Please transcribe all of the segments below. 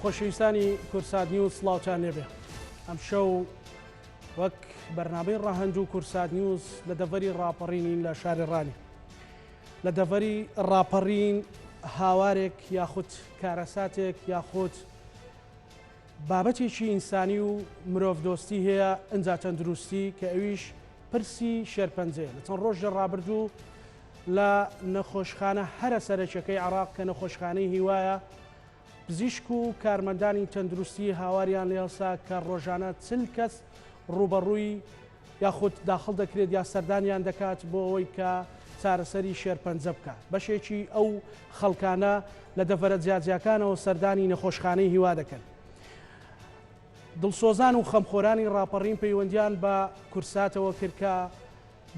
خۆشەویستانی کورسات نیوز سڵاوتان لێبێ. ئەم شەو وەک بەرنامەی ڕاهەندوو کورسات نیوز لە دەڤەری ڕاپەڕینین لە شاری ڕانی. لە دەڤەری ڕاپەڕین هاوارێک یاخود کارەساتێک یاخود بابەتێکی ئینسانی و مرۆڤدۆستی هەیە ئەنجا تەندروستی کە ئەویش پرسی شێرپەنجەیە. لە چەند ڕۆژە ڕابردوو لە نەخۆشخانە هەرە سەرچەکەی عێراق کە نەخۆشخانەی هیوایە پزیشک و کارمەندانی تەندروستی هاواریان لێسا کە ڕۆژانە 40 کەس ڕوبەڕووی یاخود داخڵ دەکرێت یا سەردانیان دەکات بۆ ئەوەی کە چارەسەری شێرپەنجە بکات. بەشێکی ئەو خەڵکانە لە دەڤەرە جیاجیاکانەوە سەردانی نەخۆشخانەی هیوا دەکەن. دڵسۆزان و خەمخۆرانی ڕاپەڕین پەیوەندیان بە کورساتەوە کرد کە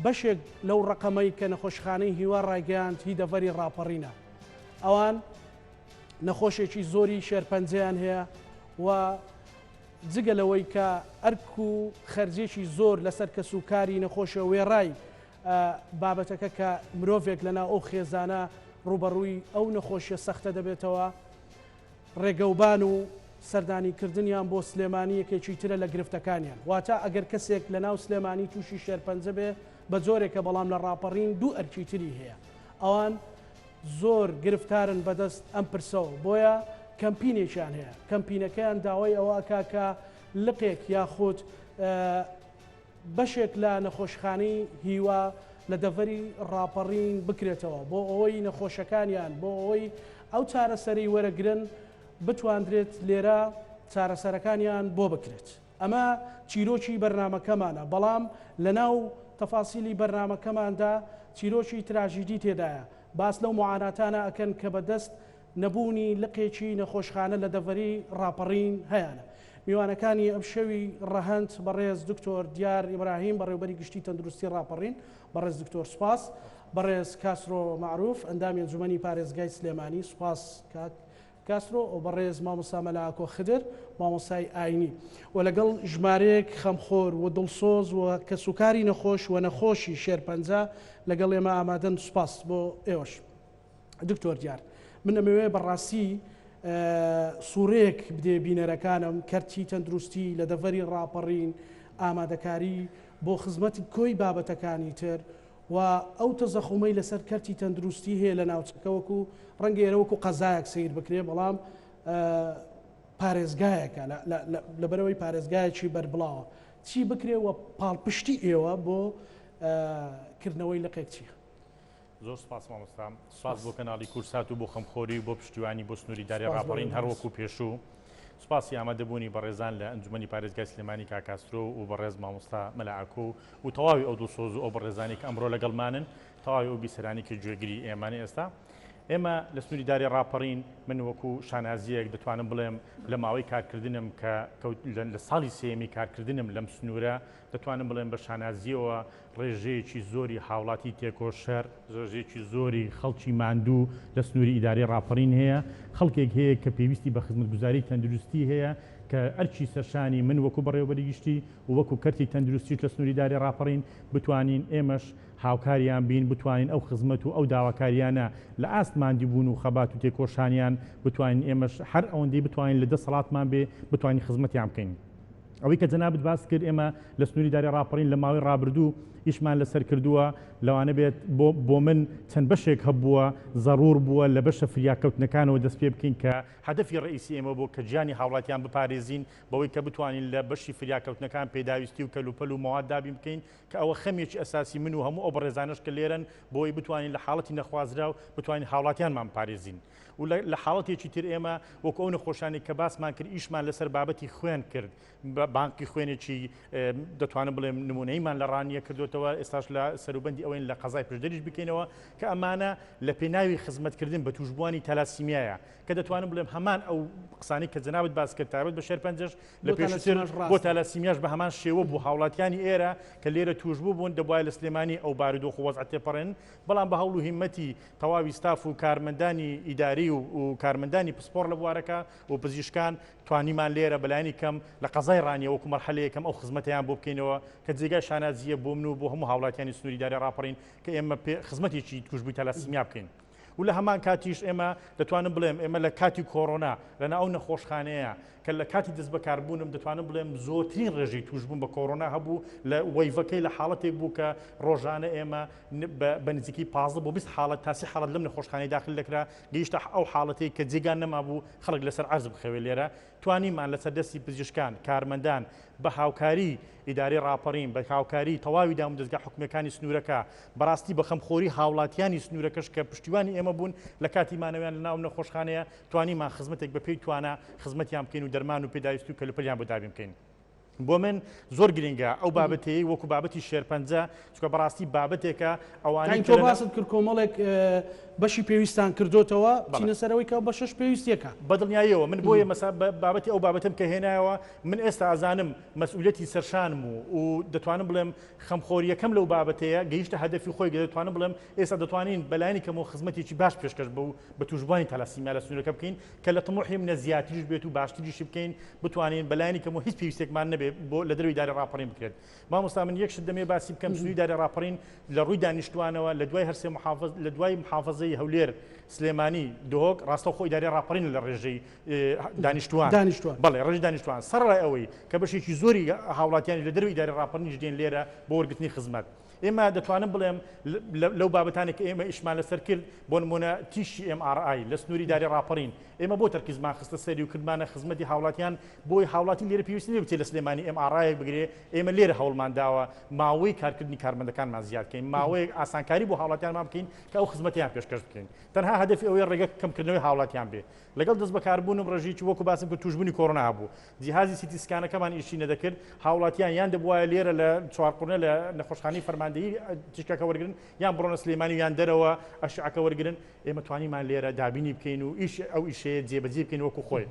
بەشێک لەو ڕقەمەی کە نەخۆشخانەی هیوا ڕایگەیاند هی دەڤەری ڕاپەڕینە. ئەوان نەخۆشێکی زۆری شێرپەنجەیان هەیە و جگە لەوەی کە ئەرک و خەرجێکی زۆر لەسەر کەسوکاری نەخۆشە وێڕای بابەتەکە کە مرۆڤێک لەنا ئەو خێزانە ڕوبەڕووی ئەو نەخۆشیە سەختە دەبێتەوە ڕێگەوبان و سەردانیکردنیان بۆ سلێمانی یەکێکی ترە لە گرفتەکانیان. واتە ئەگەر کەسێک لە ناو سلێمانی تووشی شێرپەنجە بێ بە جۆرێکە بەڵام لە ڕاپەڕین دوو ئەرکی تری هەیە. ئەوان زۆر گرفتارن بەدەست ئەم پرسەوە بۆیە کەمپینێکیان هەیە. کەمپینەکەیان داوای ئەوە کاکە لقێک یاخود بەشێک لە نەخۆشخانەی هیوا لە دەڤەری ڕاپەڕین بکرێتەوە بۆ ئەوەی نەخۆشەکانیان بۆ ئەوەی ئەو چارەسەری وەرەگرن بتواندرێت لێرە چارەسەرەکانیان بۆ بکرێت. ئەمە چیرۆکی بەرنامەکەمانە بەڵام لە ناو تەفاسیلی بەرنامەکەماندا چیرۆکی تراژیدی تێدایە. باس لەو معاناتانە ئەکەن کە بەدەست نەبوونی لقێکی نەخۆشخانە لە دەڤەری ڕاپەڕین هەیەە. میوانەکانی ئەم شەوی ڕەهەند بەڕێز دکتۆر دیار ئیبراهیم بەڕێوەبەری گشتی تەندروستی ڕاپەڕین، بەڕێز دکتۆر سوپاس، بەڕێز کاسرۆ معروف ئەندامی ئەنجومەنی پارێزگای سلێمانی سوپاس کاسرۆ و بەڕێز مامۆستا مەلاکۆ خدر مامۆستای ئاینی و لەگەڵ ژمارەیەک خەمخۆر و دڵسۆز و کەسوکاری نەخۆش و نەخۆشی شێرپەنجە لەگەڵ ئێمە ئامادەن. سوپاس بۆ ئێوەش. دکتۆر دیار من ئەمەوێ بەڕاستی سوورەیەک بدێ بینەرەکانم کەرتی تەندروستی لە دەڤەری ڕاپەڕین ئامادەکاری بۆ خزمەتی کۆی بابەتەکانی تر و ئەو تەزەخومەی لەسەر کەرتی تەندروستی هەیە لە ناوچەکەوەکو ڕەنگە ئێرەوەکو قەزایەک سیر بکرێ بەڵام پارێزگایەکە لەبەرەوەی پارێزگایەکی بەربڵاوە چی بکرێ و پاڵپشتی ئێوە بۆ کردنەوەی لەقێک چیە؟ زۆر سپاس مامۆستا، سپاس بۆ کەناڵی کورسات و بۆ خەمخۆری بۆ پشتیوانی بۆ سنووریداری ڕاپەڕین هەروەکو پێشوو. سپاسی ئامادەبوونی بەڕێزان لە ئەنجومەنی پارێزگای سلێمانی کاکاسترۆ و بەڕێز مامۆستا مەلاعەکۆ و تەواوی ئەو دڵسۆز و ئەو بەڕێزانی کە ئەمڕۆ لەگەڵمانن تەواوی ئەو بیسەرانی کە گوێگری ئێمانی ئێستا. ئێمە لە سنووریداری ڕاپەڕین من وەکو شانازیەک دەتوانم بڵێم لە ماوەی کارکردنم کە لە ساڵی سێمی کارکردنم لەم سنوورە دەتوانم بڵێم بە شانازیەوە ڕێژەیەکی زۆری هاوڵاتی تێکۆشەر ڕێژەیەکی زۆری خەڵکی ماندوو لە سنووری ئیداری ڕاپەڕین هەیە. خەڵکێک هەیە کە پێویستی بە خزمەتگوزاری تەندروستی هەیە کە ئەرچی سەرشانی من وەکو بەڕێوەبەری گشتی و وەکو کەرتی تەندروستی لە سنووریداری ڕاپەڕین بتوانین ئێمەش هاوکاریان بین بتوانین ئەو خزمەت و ئەو داواکاریانە لە ئاستماندی بوون و خەبات و تێکۆشانیان بتوانین ئێمەش هەر ئەوەندەی بتوانین لە دەسەڵاتمان بێ بتوانین خزمەتیان بکەین. ئەوەی کە جەنابەت باس کرد ئێمە لە سنووریداری ڕاپەڕین لە ماوەی ڕابردوو ئیشمان لەسەر کردووە لەوانە بێت بۆ من چەند بەشێک هەبووە زەڕور بووە لە بەشە فریاکەوتنەکانەوە دەست پێ بکەین کە هەدەفی ڕئیسی ئێمە بۆ کە گیانی هاوڵاتیان بپارێزین بەوەی کە بتوانین لە بەشی فریاکەوتنەکان پێداویستی و کەلوپەل و مەواد دابین بکەین کە ئەوە خەمێکی ئەساسی من و هەموو ئەو بەڕێزانەش کە لێرن بۆی بتوانین لە حاڵەتی نەخوازرا و بتوانین هاوڵاتیانمان پارێزین. و لە حاڵەتێکی تر ئێمە وەکو ئەو نەخۆشانی کە باسمان کرد ئیشمان لەسەر بابەتی خوێن کرد. بانکی خوێنێکی دەتوانم بڵێم نمونەیمان لە ڕانیە کردوتەوە ئێستاش لە سەروبەندی ئەوەین لە قەزای پشدەریش بکەینەوە کە ئەمانە لە پێناوی خزمەتکردن بە توشبوانی تەلاسیمیایە کە دەتوانم بڵێم هەمان ئەو قسانی کە جەنابەت باس کرد تایبەت بە شێرپەنجەش لە پێشتر بۆ تەلاسیمیاش بە هەمان شێوە بوو هاوڵاتیانی ئێرە کە لێرە توشبوو بوون دەبوایە لە سلێمانی ئەو بارودۆخ و وەزعەت تێپەڕێن بەڵام بە هەوڵ و هیممەتی تەواوی ستاف و کارمەندانی ئیداری و کارمەندانی پسپۆڕ لە بوارەکە و پزیشکان توانیمان لێرە بەلایانی کەم لە قەزای ڕانیە وەکو مەرحەلەیەکەم ئەو خزمەتیان بۆ بکەینەوە کە جێگای شانازیە بۆ من و بۆ هەموو هاوڵاتیانی سنووریداری ڕاپەڕین کە ئێمە خزمەتێکی توشبووی تەلاسیمیا بکەین. و لە هەمان کاتیش ئێمە دەتوانم بڵێم ئێمە لە کاتی کۆڕۆنا لەنا ئەو نەخۆشخانەیە کە لە کاتی دەست بەکاربوونم دەتوانم بڵێم زۆرترین ڕێژەی توشبوون بە کۆڕۆنا هەبوو لە وەیڤەکەی لە حاڵەتێک بوو کە ڕۆژانە ئێمە بە نزیکی 15 بۆ 20 حاڵەت تا 30 حاڵەت لەم نەخۆشخانەی داخل دەکرا گەیشتە ئەو حاڵەتەی کە جێگان نەمابوو خەڵک لەسەر عەرز بخەوێ لێرە توانیمان لەسەر دەستی پزیشکان کارمەندان بە هاوکاری ئیداری ڕاپەڕین بە هاوکاری تەواوی دام دەستگا حکومەکانی سنوورەکە بەڕاستی بە خەمخۆری هاوڵاتیانی سنوورەکەش کە پشتیوانی ئێمە بوون لە کاتی مانەوەیان لە ناو نەخۆشخانەیە توانیمان خزمەتێک بە پێی توانە خزمەتیان بکەین و دەرمان و پێداویست و کەلوپەلیان بۆ دابین بکەین. بۆ من زۆر گرنگە ئەو بابەتەیە وەکو بابەتی شێرپەنجە چکە بەڕاستی بابەتێکە ئەوانەی تۆ باست کرد کۆمەڵێک بەشی پێویستان کردوتەوە چینە سەرەوەی کە بە شەش پێویستیەکە بەدڵنیاییەوە من بۆیە مەسا بابەتی ئەو بابەتم کە هێنایەوە من ئێستا ئازانم مەسئولیەتی سەرشانم و دەتوانم بڵێم خەمخۆریەکەم لەو بابەتەیە گەیشتە هەدەفی خۆی دەتوانم بڵێم ئێستا دەتوانین بەلایانی کەم و خزمەتێکی باش پێشکەش بە توشبوانی تەلاسیمیا لە سنوورەکە بکەین کە لە تەمۆحی منە زیاتریش بێت و باشتریشی بکەین بتوانین بەلایانی کەم و هیچ پێویستێکمان نەبێت بۆ لە دەروی داری ڕاپەڕین بکرێت. مامۆستا من یەک شت دەمێ باسی بکەم سنووری داری ڕاپەڕین لە ڕووی دانیشتوانەوە لە دوای هەرسێ محافظ لە دوای محافظەی هەولێر سلێمانی دۆک ڕاستە خۆی داری ڕاپەڕین لە ڕێژەی دانیشتوان بەڵێ ڕێژی دانیشتوان سەرڕای ئەوەی کە بەشێکی زۆری هاوڵاتیانی لە دەروی داری ڕاپەڕینیش دێن لێرە بۆ وەرگرتنی خزمەت. ئێمە دەتوانم بڵێم لەو بابەتانێک کە ئێمە ئیشمان لەسەر کرد بۆ نمونە تیشی MRI لە سنووری داری ڕاپەڕین ئێمە بۆ تەرکیزمان خستە سەری و کردمانە خزمەتی هاوڵاتیان بۆی هاوڵاتی لێرە پێویستی نێ بچێت لە سلێمانی MRI بگرێ ئێمە لێرە هەوڵمان داوە ماوەی کارکردنی کارمەندەکانمان زیاد بکەین ماوەیەک ئاسانکاری بۆ هاوڵاتیانمان بکەین کە ئەو خزمەتیان پێشکەش بکەین تەنها هەدەفی ئەوەی ڕێگە کەمکردنەوەی هاوڵاتیان بێ لەگەڵ دەست بەکاربوونم ڕێژێکی وەکو باسم کە توشبوونی کۆڕۆنا هەبوو جیهازی سیتی سکانەکەمان ئیشی نەدەکرد هاوڵاتیان یان دەبوایە لێرە لە چوارقورنە لە نەخۆشخانەی فەرماندەیی تیشکەکە وەرگن یان بڕۆنە سلێمانی یان دەرەوە ئەشعەکە وەرگرن ئێمە توانیمان لێرە دابینی بکەین و ئیش ئەو ئیشەیە جێبەجێ بکەین وەکو خۆی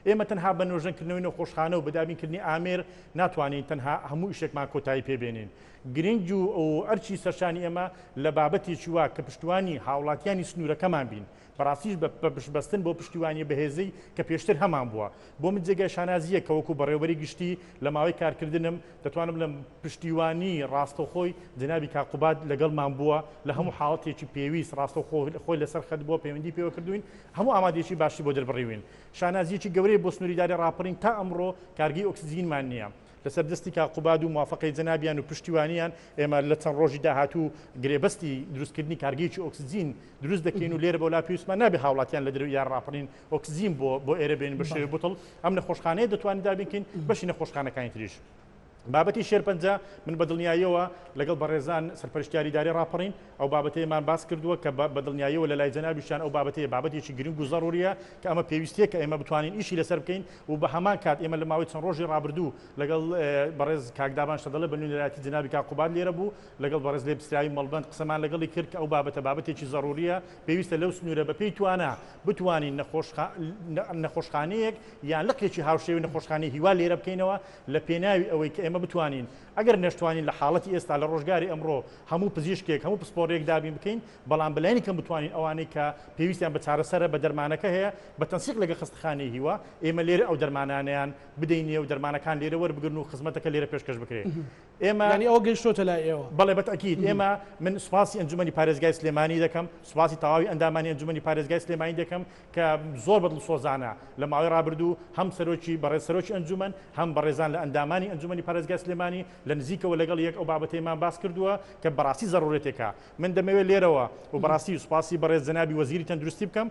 ئێمە تەنها بە نۆژەنکردنەوەی نەخۆشخانە و بەدابینکردنی ئامێر ناتوانین تەنها هەموو ئیشێکمان کۆتایی پێبێنین گرنگ و ئەرچی سەرشانی ئێمە لە بابەتێکی وا کە پشتیوانی هاوڵاتیانی سنوورەکەمان بین بەڕاستیش بە پشتبەستن بۆ پشتیوانی بەهێزەی کە پێشتر هەمان بووە بۆ من جێگای شانازیە کە وەکو بەڕێوەبەری گشتی لە ماوەی کارکردنم دەتوانم لەم پشتیوانی ڕاستەوخۆی جنابی کاقوباد لەگەڵمان بووە لە هەموو حاڵەتێکی پێویست ڕاستەوخۆی لەسەر خەت بووە پەیوەندی پێوە کردوین هەموو ئامادەیەکی باشی بۆ دەربڕیوین شانازیەکی گەورەی بۆ سنووری داری ڕاپەڕین تا ئەمڕۆ کارگی ئۆکسجینمان نییە لەسەر دەستی کاقوباد و موافقەی جەنابیان و پشتیوانیان ئێمە لە چەند ڕۆژی داهاتوو گرێبەستی دروستکردنی کارگەیەکی ئۆکسجین دروست دەکەین و لێرە بە وڵا پێویستمان نابێ هاوڵاتیان لە دەروی یان ڕاپەڕین ئۆکسجین بۆ ئێرە بێن بە شێوەی بوتڵ ئەم نەخۆشخانەیە دەتوانین دابینکەین بەشی نەخۆشخانەکانی تریش بابەتی شێرپەنجە من بەدڵنیاییەوە لەگەڵ بەڕێزان سەرپەرشتیاری داری ڕاپەڕین ئەو بابەتەیەمان باس کردووە کە بەدڵنیاییەوە لە لای جەنابیشان ئەو بابەتەیە بابەتێکی گرنگ و زەڕوریە کە ئەمە پێویستیە کە ئێمە بتوانین ئیشی لەسەر بکەین و بە هەمان کات ئێمە لە ماوەی چەند ڕۆژی ڕابردوو لەگەڵ بەڕێز کاکدابان شەدەڵە بە نوێنەرایەتی جەنابی کاقوباد لێرە بوو لەگەڵ بەڕێز لێبستراوی مەڵبەند قسەمان لەگەڵی کرد کە ئەو بابەتێکی زەڕوریە پێویستە لەو سنوورە بە پێی توانە بتوانین نەخۆشخانەیەک یان لەقێکی هاوشێوی نەخۆشخانەی هیوا لێرە بکەینەوە لە پێناوی ئەوەی کە ئێمە بتوانین ئەگەر نەشتوانین لە حاڵەتی ئێستا لە ڕۆژگاری ئەمڕۆ هەموو پزیشکێک هەموو پسپۆڕێک دابین بکەین بەڵام بەلایانی کەم بتوانین ئەوانەی کە پێویستیان بە چارەسەرە بە دەرمانەکە هەیە بە تەنسیق لەگە خستخانەی هیوا ئێمە لێرە ئەو دەرمانانیان بدەینێ و دەرمانەکان لێرە وەربگرن و خزمەتەکە لێرە پێشکەش بکرێت ئێمە ئەوە گەیشتۆتە لای ئێوە بەڵێ بەتەکید ئێمە من سوپاسی ئەنجومەنی پارێزگای سلێمانی دەکەم سوپاسی تەواوی ئەندامانی ئەنجومەنی پارێزگای سلێمانی دەکەم کە زۆر بەدڵسۆزانە لە ماوەی ڕابردوو هەم بەڕێز سەرۆکی ئەنجومەن هەم بەڕێزان لە ئەندامانی ئەنجومەنی پارێزگای سلێمانی لە نزیکەوە لەگەڵ یەک ئەو بابەتەیەمان باس کردووە کە بەڕاستی زەڕورەتێکە من دەمەوێت لێرەوە و بەڕاستی سوپاسی بەڕێز جەنابی وەزیری تەندروستی بکەم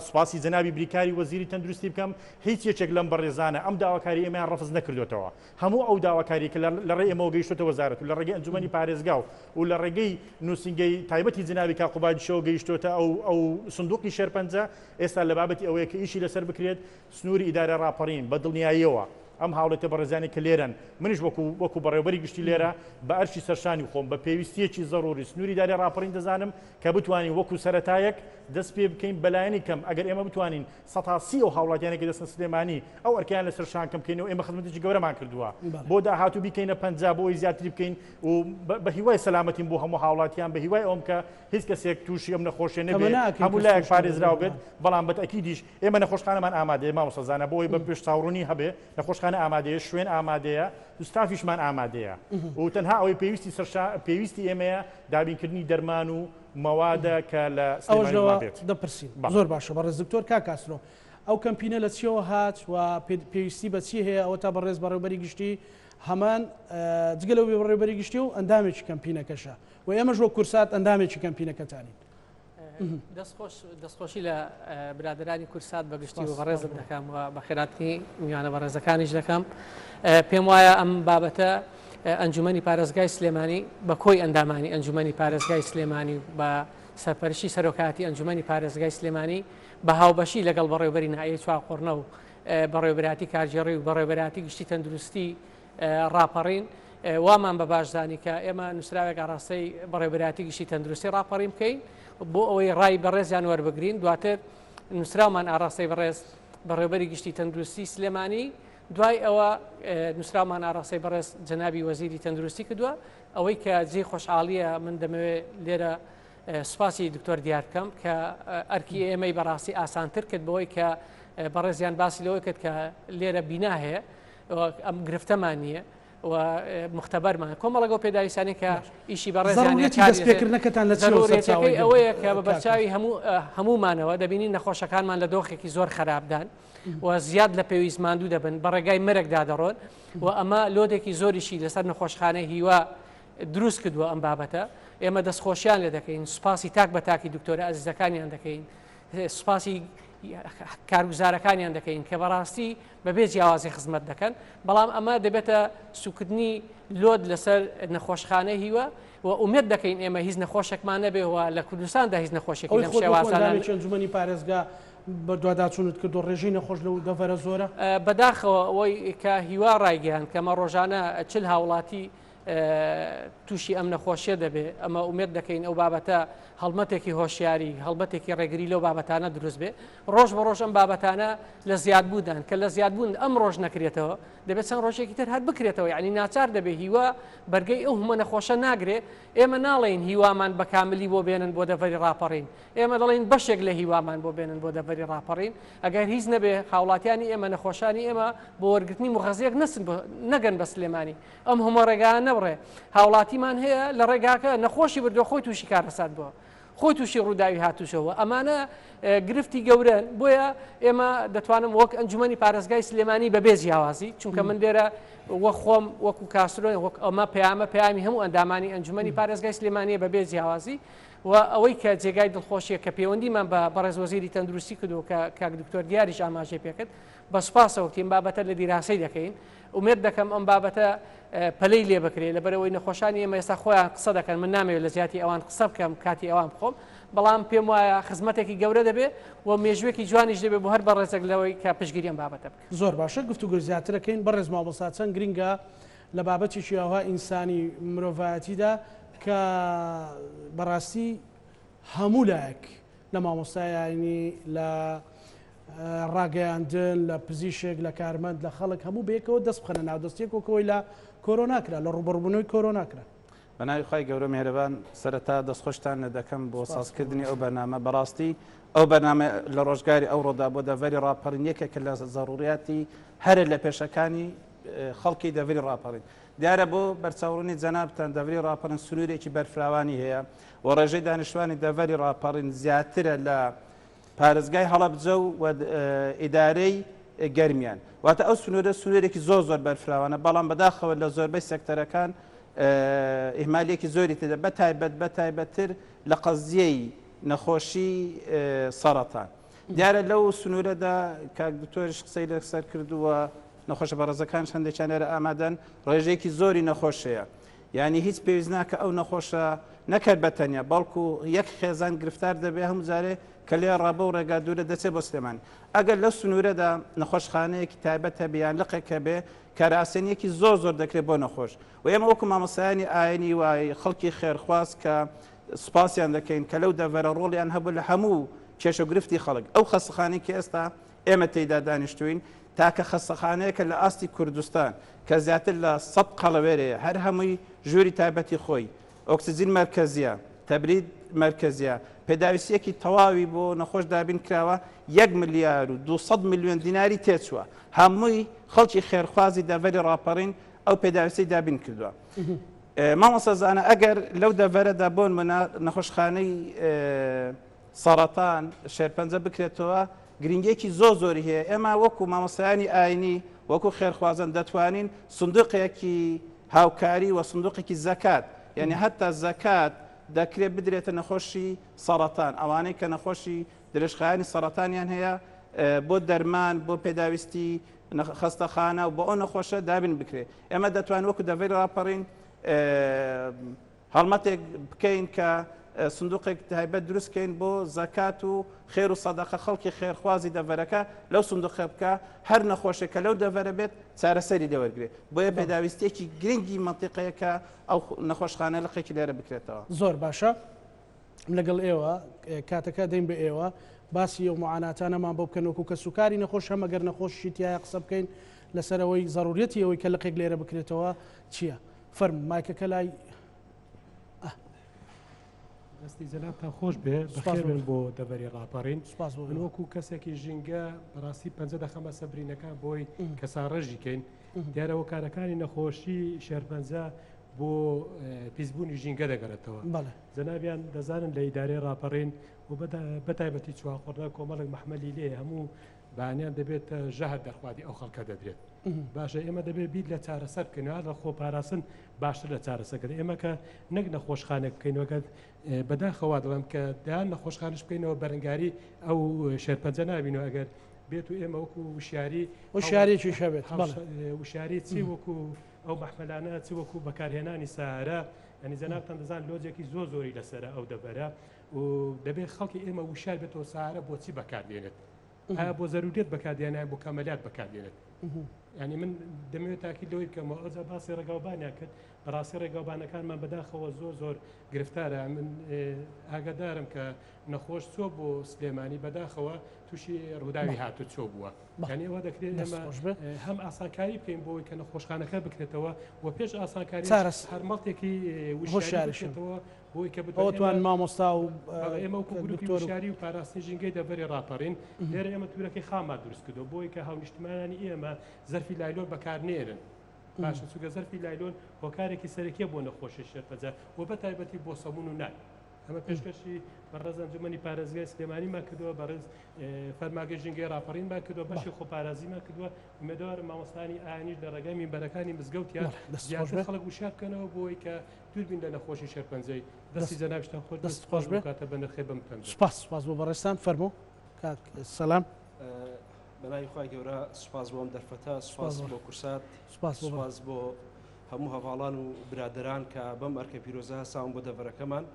سوپاسی جەنابی بریکاری وەزیری تەندروستی بکەم هیچ یەکێک لەم بەڕێزانە ئەم داواکاری ئێمەیان ڕەفز نەکردوێتەوە هەموو ئەو داواکاری کە لە ڕێی ئێمەوە گەیشتۆتە وەزارەت و لە ڕێگەی ئەنجومەنی پارێزگا و لە ڕێگەی نووسنگەی تایبەتی جەنابی کاقوبادیشەوە گەیشتۆتە ئەو سندوقی شێرپەنجە ئێستا لە بابەتی ئەوەیە کە ئیشی لەسەر بکرێت سنووری ئیدارە ڕاپەڕین بە دڵنیاییەوە ئەم هاوڵێتە بەڕێزانی کە لێرن منیش وەکو بەڕێوەبەری گشتی لێرە بە ئەرشی سەرشانی خۆم بە پێویستیەکی زەڕوری سنووری داری ڕاپەڕین دەزانم کە بتوانین وەکو سەرەتایەک دەست پێ بکەین بەلایەنی کەم ئەگەر ئێمە بتوانین 130 و هاوڵاتیانێکی دەستە سلێمانی ئەو ئەرکیان لەسەر شان کەم بکەین و ئێمە خزمەتێکی گەورەمان کردووە بۆ داهاتوو بیکەینە 50 بۆ ئەوی زیاتری بکەین و بە هیوای سەلامەتیم بۆ هەموو هاوڵاتیان بە هیوای ئەوم کە هیچ کەسێک تووشی ئەم نەخۆشیە نەبێت هەموو لایەک پارێزراو بێت بەڵام بەتەکیدیش ئێمە نەخۆشخانەمان ئامادەیە مامۆستازانە بۆ ئەوی بە پێش چاوڕوونی هەبێ نەخۆشخانە ئامادەیە شوێن ئامادەیە دوستافیشمان ئامادەیە و تەنها ئەوەی پێویستی ئێمەیە دابینکردنی دەرمان و مەوادە کە لە ئەوەژەوە دەپرسین زۆر باشە بەڕێز دکتۆر کاکاسرۆ ئەو کەمپینە لە چیەوە هات و پێویستی بە چی هەیە ئەوە تا بەڕێز بەڕێوەبەری گشتی هەمان جگە لەوێ بەڕێوەبەری گشتی و ئەندامێکی کەمپینەکەشە و ئێمەش وەک کورسات ئەندامێکی کەمپینەکەتانین. دەستخۆشی لە برادرانی کورسات بەگشتی و بەڕێزت دەکەم و بە خێراتی میوانە بەڕێزەکانیش دەکەم. پێم وایە ئەم بابەتە ئەنجومەنی پارێزگای سلێمانی بە کۆی ئەندامانی ئەنجومەنی پارێزگای سلێمانی بە سەرپەرشی سەرۆکاتی ئەنجومەنی پارێزگای سلێمانی بە هاوبەشی لەگەڵ بەڕێوەبەری نهایی چواقۆڕنە و بەڕێوەبەراتی کارژێڕی و بەڕێوەبەراتی گشتی تەندروستی ڕاپەڕین وامان بە باشزانی کە ئێمە نووسراوێک ئاڕاستەی بەڕێوەبەراتی گشتی تەندروستی ڕاپەڕی بکەین بۆ ئەوەی ڕای بەڕێزیان وەربگرین دواتر نووسراومان ئاڕاستەی بەڕێز بەڕێوەبەری گشتی تەندروستی سلێمانی دوای ئەوە نووسراومان ئاڕاستەی بەڕێز جەنابی وەزیری تەندروستی کردووە ئەوەی کە جێی خۆشحاڵیە من دەمەوێت لێرە سوپاسی دکتۆر دیار بکەم کە ئەرکی ئێمەی بەڕاستی ئاسانتر کرد بەوەی کە بەڕێزیان باسی لەوەی کرد کە لێرە بینا هەیە ئەم گرفتەمان نییە و مختبەرمان کۆمەڵەگە پێداویستانی کە ئیشی بەڕێزیانەکەتان لە ضرورەتەکەی ئەوەیە کە بە بەرچاوی هەمومانەوە دەبینین نەخۆشەکانمان لە دۆخێکی زۆر خراپدان و زیاد لە پێویست ماندوو دەبن بە ڕێگای مرگدا دەڕۆن و ئەمە لۆدێکی زۆریشی لەسەر نەخۆشخانەی هیوا دروست کردووە ئەم بابەتە ئێمە دەستخۆشیان لێ دەکەین سوپاسی تاک بە تاکی دکتۆرە ئەزیزەکانیان دەکەین سوپاسی کارگوزارەکانیان دەکەین کە بەڕاستی بەبێ جیاوازی خزمەت دەکەن بەڵام ئەمە دەبێتە سوکردنی لۆد لەسەر نەخۆشخانەی هیوە و ئومێد دەکەین ئێمە هیچ نەخۆشێکمان نەبێەوە لە کوردستاندا هیچ نەخۆشێکی لەم شێوازانە ئەنجومەنی پارێزگا بەدواداچوونت کردو ڕێژی نەخۆش لەو دەڤەرە زۆرە بەداخەوە ئەوەی کە هیوا ڕایگەیان کەمە ڕۆژانە چل هاوڵاتی تووشی ئەم نەخۆشیە دەبێ ئەمە ئومێد دەکەین ئەو بابەتە هەڵمەتێکی هۆشیاری هەڵبەتێکی ڕێگری لەو بابەتانە دروست بێ ڕۆژ بە ڕۆژ ئەم بابەتانە لە زیادبوودان کە لە زیادبوون ئەم ڕۆژ نەکرێتەوە دەبێت چەند ڕۆژێکی تر هەر بکرێتەوە یعنی ناچار دەبێ هیوا بەرگەی ئەو هەموو نەخۆشە ناگرێ ئێمە ناڵێن هیوامان بە کاملی بۆ بێنن بۆ دەڤەری ڕاپەڕین ئێمە دەڵێن بەشێک لە هیوامان بۆ بێنن بۆ دەڤەری ڕاپەڕین ئەگەر هیچ نەبێ هاوڵاتیانی ئێمە نەخۆشانی ئێمە بۆ وەرگرتنی مغەزیەک نەگەن بە سلێمانی ئەم هەموو ڕێگایان نەبڕێ هاوڵاتیمان هەیە لە ڕێگاکە نەخۆشی بردو خۆی تووشی کارەسات بووە خۆی تووشی ڕووداوی هاتوشەوە ئەمانە گرفتی گەورن بۆیە ئێمە دەتوانم وەک ئەنجومەنی پارێزگای سلێمانی بەبێ جیاوازی چونکە من لێرە وە خۆم وەکو کاسرۆ وەک ئەمە پەیامی هەموو ئەندامانی ئەنجومەنی پارێزگای سلێمانیە بەبێ جیاوازی و ئەوەی کە جێگای دڵخۆشیە کە پەیوەندیمان بە بەڕێز وەزیری تەندروستی کردو کە کاک دکتۆر دیاریش ئاماژەی پێکرد بە سوپاسەوە تیم بابەتە لە دیراسەی دەکەین ومێت دەکەم ئەم بابەتە پەلەی لێ بکرێت لەبەرەوەی نەخۆشانی ئێمە ئێستا خۆیان قسە دەکەن من نامەوێت لە زیاتی ئەوان قسە بکەم کاتی ئەوان بخۆم بەڵام پێم وایە خزمەتێکی گەورە دەبێت و مێژوێکی جوانیش دەبێت بۆ هەر بە ڕێزێک لەوەی کە پشگیریان بابەتە بکە زۆر باشە گفتوگۆ زیاترەکەین بەڕێز مامۆستا چەند گرنگە لە بابەتێکی ئەوها ئینسانی مرۆڤایەتیدا کە بەڕاستی هەموو لایەک لە مامۆستایانی لە ڕاگەیاندن لە پزیشک لە کارمەند لە خەڵک هەموو بێکەوە دەست بخەنە ناو دەستێکەوەی لە کۆرۆناکرا لە ڕوبەڕبوونەوەی کۆرۆناکرا بەناوی خی گەورە مێرەبان سەرەتا دەستخۆشتان دەکەم بۆ سازکردنی ئەو بەرنامە بەڕاستی ئەو بەرنامە لە ڕۆژگاری ئەو ڕۆدا بۆ دەڤەری ڕاپەڕین یەکێکە لە ضروریاتی هەرە لە پێشەکانی خەڵکی دەڤری ڕاپەڕین دیارە بۆ بەرچاوڕوونی جەنابتان دەڤری ڕاپەڕین سنوورێکی بەرفراوانی هەیە و ڕێژەی دانیشتوانی دەڤری ڕاپەڕین زیاترە لە پارێزگای هەڵەبجە و ئیدارەی گەرمیان واتە ئەو سنوورێکی زۆر بەرفراوانە بەڵام بەداخەوە لە زۆربەی سێکتەرەکان ئیهمالێکی زۆری تێدا بەتایبەتتر لە قەزیەی نەخۆشی سەرەتان دیارە لەو سنوورەدا کاک دکتۆرش قسەی لەسەر کردووە نەخۆشە بەڕێزەکان هەندێکیانێرە ئامادەن ڕێژەیەکی زۆری نەخۆشەیە یعنی هیچ پێویست ناکە ئەو نەخۆشە نەکرد بەتەنیا بەڵکو یەک خێزان گرفتار دەبێ هەموو جارێ کە لێ ڕابە و ڕێگا دوورە دەچێت بۆ سلێمانی ئەگەر لە سنوورەدا نەخۆشخانەیەکی تایبەتە بیان لقێکە بێ کاراسێنیەکی زۆر دەکرێت بۆ نەخۆش و ئێمە وەکو مامۆسایانی ئاینی وای خەڵکی خێرخواست کە سوپاسیان دەکەین کە لەو دەڤەرە ڕۆڵیان هەبوو لە هەموو کێشە و گرفتی خەڵک ئەو خەستەخانەی کە ئێستا ئێمە تێیدا دانیشتوین تاکە خەستەخانەیەکە لە ئاستی کوردستان کە زیاتر لە 100 قەڵەوێرەیە هەر هەمووی ژووری تایبەتی خۆی ئۆکسجین مەرکەزیە تەبرید مەرکەزیە پێداویستیەکی تەواوی بۆ نەخۆش دابین کراوە 1 ملیار و 200 میلیۆن دیناری تێچووە هەمووی خەڵکی خێرخوازی دەڤەری ڕاپەڕین ئەو پێداویستی دابین کردووە مامۆستازانە ئەگەر لەو دەڤەرەدا بۆن منە نەخۆشخانەی سەرەتان شێرپەنجە بکرێتەوە گرنگێکی زۆری هەیە. ئێمە وەکو مامۆستایانی ئاینی وەکو خێرخوازن دەتوانین سندوقێکی هاوکاری و سندوقێکی زەکات، یعنی هەتا زەکات دەکرێت بدرێتە نەخۆشی سەرەتان، ئەوانەی کە نەخۆشی درێژخایانی سەرەتانیان هەیە بۆ دەرمان بۆ پێداویستی خەستەخانە و بۆ ئەو نەخۆشە دابین بکرێت. ئێمە دەتوانین وەکو دەڤەری راپەڕین هەڵمەتێک بکەین کە سندوقێک تایبەت دروستکەین بۆ زەکات و خێر و سەدەقە خەڵکی خێرخوازی دەڤەرەکە لەو سندوقە بکە هەر نەخۆشێک کە لەو دەڤەرە بێت چارەسەری دەوەرگێت. بۆیە پێداویستێکی گرنگی منتیقەیە کە ئەو نەخۆشخانە لەقێکی لێرە بکرێتەوە. زۆر باشە لەگەڵ ئێوە کاتەکە دەین بە ئێوە باسی ئەو معاناتانەمان بۆ بکەنەوەکو کە سوکاری نەخۆش هەمەگەر نەخۆشی تایە قسە بکەین لەسەرەوەی ضرورەتی ئەوەی کە لەقێک لێرە بکرێتەوە چییە؟ فەرم مایکەکە لای دەستی جەنابتان خۆش بێ بەخێرن بۆ دەڤەری ڕاپەڕین. سوپاس بۆ من وەکو کەسێکی ژینگە بەڕاستی پەنجە دەخەمە سەبرینەکان بۆی کەساڕژی کەین دیارەوە کارەکانی نەخۆشی شێرپەنجە بۆ پیسبوونی ژینگە دەگەرێتەوە. جەنابیان دەزانن لە ئیدارەی ڕاپەڕین و بەتایبەتی چواخۆڕە کۆمەڵک مەحمەلی لێ هەموو بەیانیان دەبێت ژەهەت دەرخوادی ئەو خەڵکە دەبرێت. باشە ئێمە دەبێت بیت لە چارەسەر بکەینەوە لە خۆپاراستن باشتر لە چارەسەرکرد. ئێمە کە نەک نەخۆشخانێک بکەینەوەکە بەداخەوا دەڵێم کە دایان نەخۆشخانش بکەینەوە بەرەنگاری ئەو شێرپەنجە نابینەوە ئەگەر بێت و ئێمە وەکو وشارێکی شەبێت وشاری چی وەکو ئەو بەحمەلانە چ وەکو بەکارهێنانی سارە ینی جەنابتان دەزان لۆجێکی زۆری لەسرە ئەو دەبەرە و دەبێت خەڵکی ئێمە وشار بێتەوە سارە بۆچی بەکاردێنێت ئایا بۆ ضرورێت بەکاردێنای بۆ کەمەلات بەکاردێنێت. ینی من دەمەوێت تاکید لەوەی بکەمە ئەوجا باسی ڕێگاوبانیان کرد بەڕاستی ڕێگاوبانەکانمان بەداخەوە زۆر گرفتارە. من ئاگادارم کە نەخۆش چۆ بۆ سلێمانی بەداخەوە تووشی ڕووداوی هاتو چۆ بووە. ینی ئەوە دەکرێت ئێمە هەم ئاسانکاری بکەین بۆی کە نەخۆشخانەکە بکرێتەوە و پێش ئاسانکاری هەرمەڵتێکی وشارێتەوە بۆی کە بتوان مامۆستا و ئێمە وەکو گروپی وشاری و پاراستی ژینگەی دەڤەری ڕاپەڕین لێرە ئێمە تورەکەی خامان دروست کردو بۆی کە هاونیشتمانانی ئێمە زەرفی لایلۆن بەکارنێرن. باشە چووکە زەرفی لایلۆن هۆکارێکی سەرەکیە بۆ نەخۆشی شێرپەنجە و بەتایبەتی بۆ سەمون و نان. ئەمە پێشکەشی بەڕێز ئەنجومەنی پارێزگای سلێمانیمان کردووە بەڕێز فەرماگەی ژینگەی ڕاپەڕینمان کردووە بەشی خۆپارێزیمان کردووە ئومێدوارم مامۆستانی ئاینیش لە ڕێگای مینبەرەکانی مزگەوتیان زیاتر خەڵک وشار بکەنەوە بۆی کە دووربین لە نەخۆشی شێرپەنجەی دەستی جەنابشتان خۆش دەست خۆش بێ کاتە بە نرخێ بم بکەن. سوپاس بۆ بەڕێستان فەرموو کاک سەلام بەناوی خوای گەورە سوپاس بۆم دەرفەتە سوپاس بۆ کورسات سوپاس بۆ هەموو هەواڵان و برادران کە بەم ئەرکە پیرۆزە هەساون بۆ دەڤەرەکەمان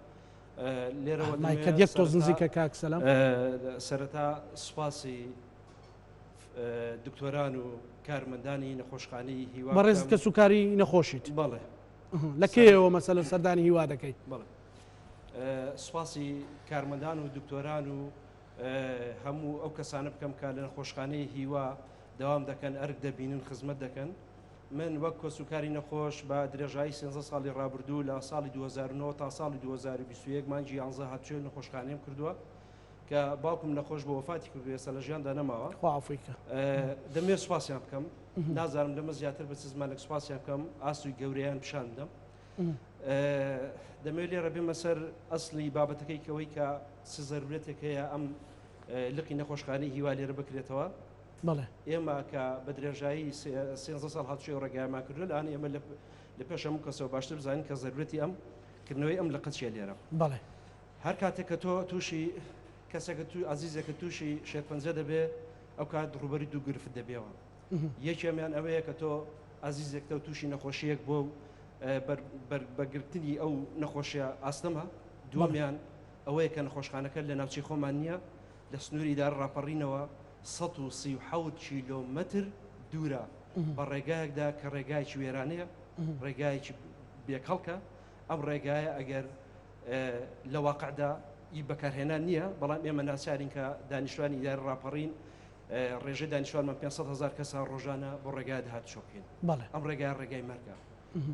لێرەوە مایکە یەک تۆ نزیکە کاک سەلام سەرەتا سوپاسی دکتۆران و کارمەندانی نەخۆشخانەی هیوا بەڕێز کە سوکاری نەخۆشیت بەڵێ لەکەیەوە مەسەلە سەردانی هیوا دەکەیت. بەڵێ سوپاسی کارمەندان و دکتۆران و هەموو ئەو کەسانە بکەم کە لە نەخۆشخانەی هیوا دەوام دەکەن ئەرک دەبینن خزمەت دەکەن. من وەک کۆسوکاری نەخۆش بە درێژایی 13 ساڵی ڕابردوو لە ساڵی 2009 تا ساڵی 2021 مانجی 11 هاتوێ نەخۆشخانەیەم کردووە کە باوکم نەخۆش بە وفاتی کردووە ئێستا لە ژیاندا نەماوە. دەمێت سوپاسیان بکەم نازانم لەمە زیاتر بە زمانێک سوپاسیان بکەم ئاسوی گەورەیان پیشان بدەم. دەمەوێت لێرە بێمە سەر ئەسلی بابەتەکەی کەوەی کە ضرورەتێک هەیە ئەم لقی نەخۆشخانەی هیوا لێرە بکرێتەوە. ئێمە کە بە درێژایی 13 ساڵ هاتووی ڕێگایمان کردو لەان ئێمە لە پێش هەموو کەسەوە باشتر بزانین کە ضرورەتی ئەم کردنەوەی ئەم لقە چیە لێرە. هەر کاتێک کە تۆ تووشی کەسێکە تو عزیزێکە تووشی شێرپەنجە دەبێ ئەو کات ڕوبەری دوو گرفت دەبێەوە. یەکێمیان ئەوەیە کە تۆ عزیزێکتە و تووشی نەخۆشیەک بۆ بەگرتنی ئەو نەخۆشیە ئاستەمە. دووەمیان ئەوەیە کە نەخۆشخانەکە لە ناوچەی خۆمان نییە لە سنووری دار ڕاپەڕینەوە 137 کیلۆمەتر دوورە بە ڕێگایەکدا کە ڕێگایکی وێرانەیە ڕێگایکی بێکەڵکە. ئەم ڕێگایە ئەگەر لە واقعدا ئی بەکارهێنان نییە بەڵام ئێمە ناچارین کە دانیشتوانی ئیدارە ڕاپەڕین ڕێژەی دانیشتوانمان 500,000 کەسە ڕۆژانە بۆ ڕێگای دەهات شۆکین. ئەم ڕێگای ڕێگای مەرگە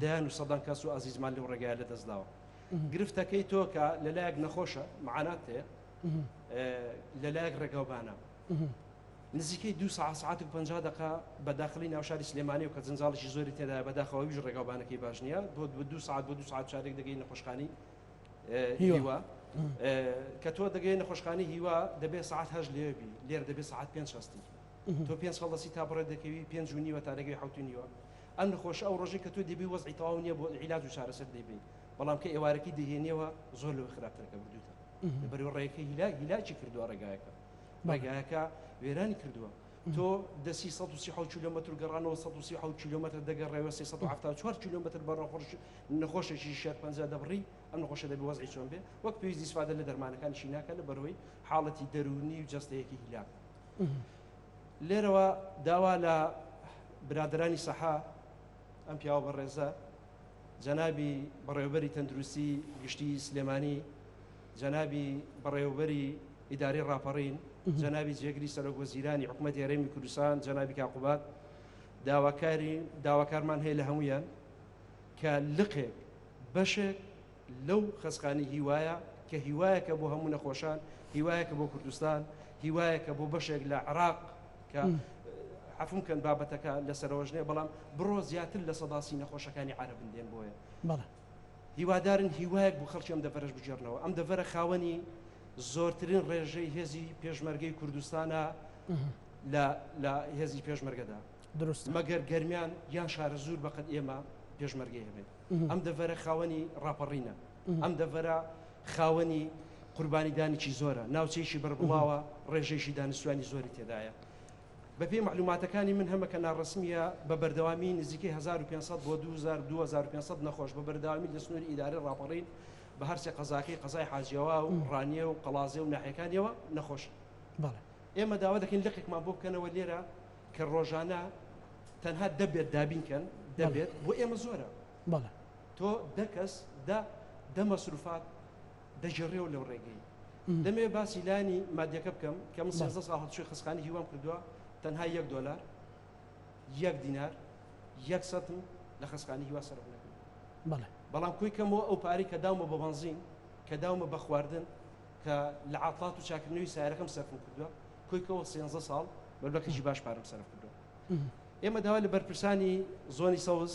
دایان و سەدان کەس و ئازیزمان لەو ڕێگای لە دەستداوە. گرفتەکەی تۆ کە لەلایەک نەخۆشە معانات هەیە لەلایەک ڕێگاوبانە نزیکەی 2 ساعت و 50 دقه بەداخلی ناوشاری سلێمانی و کە جنجاڵێکی زۆری تێدا بەداخەوەیش ڕێگاوبانەکەی باش نییە بۆ 2 ساعت شارێک دەگەی نەخۆشخانی هیوا کە تۆ دەگەی نەخۆشخانی هیوا دەبێت ساعت هەژ لێبی لێر دەبێت ساعت 5 شەستی تۆ 5 خەڵەسی تا بڕێ دەکەوی 5 و نیوە تا دەگەی 7 نیوە ئەم نەخۆش ئەو ڕۆژێک کە تۆ دەبی وەزعی تەواو نییە بۆ عیلاج و چارەسەر دەبی بەڵام کە ئێوارەکی دەهێنیەوە زۆر لەوە خراپترەکە بردوتە لەبەرەوە ڕێیەکە هیلاکی کردووە ڕێگایەکە وێرانی کردووە تۆ دەسی 130 کیلومتر گەڕانەوە 130 کیلومتر دەگەڕێەوە 374 کیلومتر بەڕۆخۆش نەخۆشێکی شێر 50 دەبڕی ئەم نەخۆشە دەبێ وەزعی چۆن بێ وەک پێویستی استفادە لە دەرمانەکانیشی ناکە لە بەرەوەی حاڵەتی دەرونی و جەستەیەکی هیلاک لێرەوە داوا لە برادرانی سەحا ئەم پیاوە بەڕێزە جەنابی بەڕێوەبەری تەندروستی گشتی سلێمانی جەنابی بەڕێوەبەری ئیداری ڕاپەڕین جەنابی جێگری سەرۆکوەزیرانی حکوومەتی هەرێمی کوردستان جەنابی کاقوبات داواکارمان هەیە لە هەمویان کە لقێک بەشێک لەو خەسقانی هیوایە کە هیوایەکە بۆ هەموو نەخۆشان هیوایەکە بۆ کوردستان هیوایەکە بۆ بەشێک لە عراق کە عفوم کەن بابەتەکە لەسەرەوەژنێ بەڵام بڕۆ زیاتر لە سەداسی نەخۆشەکانی عەرەبن دێن بۆیە هیوادارن هیوایەک بۆ خەڵکی ئەم دەڤەرەش بجێڕنەوە ئەم دەڤەرە خاوەنی زۆرترین ڕێژەی هێزی پێشمەرگەی کوردستانە لە هێزی پێشمەرگەدا مەگەر گەرمیان یان شارە زوور بەقەت ئێمە پێشمەرگەی هەبێت ئەم دەڤەرە خاوەنی ڕاپەڕینە ئەم دەڤەرە خاوەنی قوربانیدانێکی زۆرە ناوچەیشی بەربڵاوە ڕێژەیشی دانیشتوانی زۆری تێدایە بەپێی معلوماتەکانی من هەمە کە ناڕسمیە بە بەردەوامی نزیکەی 1500 بۆ 2500 نەخۆش بە بەردەوامی لە سنووری ئیداری ڕاپەڕین بە هەرچێ قەزاکەی قەزای حاجیەوە و ڕانیە و قەڵازێ و ناحیەکانیەوە نەخۆش ئێمە داوا دەکەین لقێکمان بۆ بکەنەوە لێرە کە ڕۆژانە تەنها دەبێت دابینکەن دەبێت بۆ ئێمە زۆرە تۆ دەکەس دە مەسروفات دەژێڕێەوە لەو ڕێگەی دەمێ باسی لانی مادیەکە بکەم کە من 13 ساڵ هەڵچووی خسخانی هیوام کردووە تەنها $1 1 دینار 1 سەتم لە خسخانی هیوا سەرف نەکرد بەڵام کوی کەمەوە ئەو پارەی کە داومە بە بەنزین کە داومە بە خواردن کە لە عاتڵات و چاکردنەوەی سیارەکەم سەرفم کردووە کویکەوە 13 ساڵ بەلبەکەشی باش پارەم سەرف کردووە ئێمە داوا لە بەرپرسانی زۆنی سەوز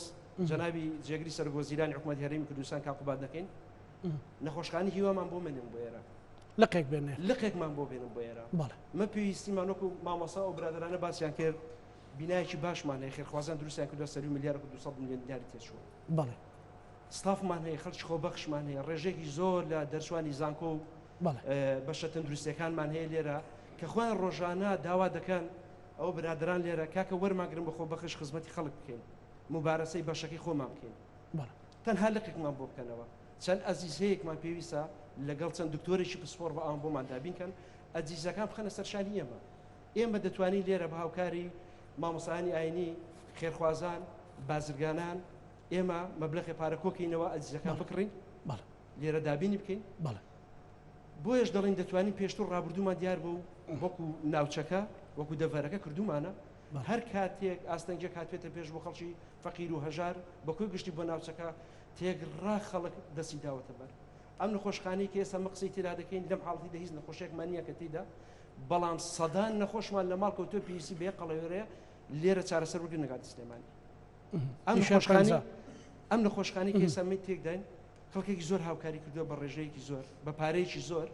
جەنابی جێگری سەرۆکوەزیرانی حکوومەتی هەرێمی کوردستان کاقوبات دەکەین نەخۆشخانەی هیوامان بۆ منێن بۆ ئێرە لقێک بێنێ لقێکمان بۆ بێنم بۆ ئێرە مە پێویستیمان وەکو مامۆسا و برادرانە باسییان کرد بینایەکی باشمان هەیە خێرخوازان دروستیان کردووە 100 میلیارد و 200 میلیۆن دیناری تێچووە ستافمان هەیە خەڵکی خۆبەخشمان هەیە ڕێژێکی زۆر لە دەرچوانی زانکۆ و بەشە تەندروستیەکانمان هەیە لێرە کە خۆیان ڕۆژانە داوا دەکەن ئەو برادران لێرە کاکە وەرماگرن بە خۆبەخش خزمەتی خەڵک بکەین مبارەسەی بەشەکەی خۆمان بکەین تەنها لقێکمان بۆ بکەنەوە چەند ئەزیزەیەکمان پێویستە لەگەڵ چەند دکتۆرێکی پسپۆر بە ئەوان بۆمان دابینکەن ئەزیزەکان بخەنە سەرشانی ئێمە دەتوانین لێرە بە هاوکاری مامۆسانی ئاینی خێرخوازان بازرگانان ئێمە مەبلەغی پارە کۆکەینەوە ئەزیزەکان بکڕین لێرە دابینی بکەین بۆیش دەڵین دەتوانین پێشتر ڕابردوومان دیار بوو وەکو ناوچەکە وەکو دەڤەرەکە کردومانە هەر کاتێک ئاستەنگێک هاتوێتە پێش بۆ خەڵکی فەقیر و هەژار بەکوی گشتی بۆ ناوچەکە تێگڕا خەڵک دەستی داوەتە بەر ئەم نەخۆشخانەی کە ئێستا مەقسەی تێدا دەکەین لەم حاڵەتیدا هیچ نەخۆشیێکمان نییە کە تێدا بەڵام سەدان نەخۆشمان لە ماڵ کەوتۆ پێویستی بە قەڵەوێرەیە لێرە چارەسەر وەرگن نەگاتی سلێمانی ئەم نەخۆشخانەی کە ئێستا من تێکداین خەڵکێکی زۆر هاوکاری کردووە بە ڕێژەیەکی زۆر بە پارەیەکی زۆر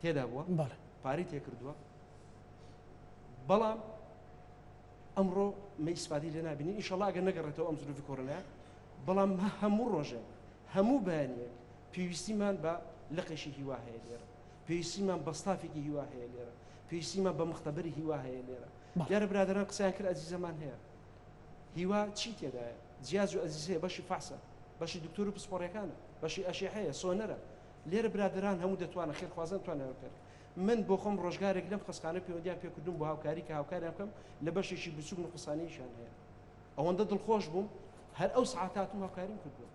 تێدا بووە پارەی تێکردووە بەڵام ئەمڕۆ مەئیسپادی لێ نابینین ئینشەڵڵا ئەگەر نەگەڕێتەوە ئەم زروفی کۆڕۆنایە بەڵام هەموو ڕۆژێ هەموو بەیانیەک پێویستیمان بە لقێشی هیوا هەیە لێرە پێویستیمان بە ستافێکی هیوا هەیە لێرە پێویستیمان بە مختبەری هیوا هەیە لێرە دیارە برادران قسەیان کرد ئەزیزەمان هەیە هیوا چی تێدایە جیاز و ئەزیز هەیە بەشی فەحسە بەشی دکتۆر و پسپۆڕیەکانە بەشی ئەشێحەیە سۆنەرە لێرە برادران هەموو دەتوانە خێرخوازان توانێت بکەن من بۆ خۆم ڕۆژگارێک لەم خەسخانە پەیوەندیان پێکردوم بۆ هاوکاری کە هاوکاریان بکەم لە بەشێکی بچووک نەخۆسانەیەشیان هەیە ئەوەندە دڵخۆش بووم هەر ئەو سعاتاتم هاوکاریم کردووە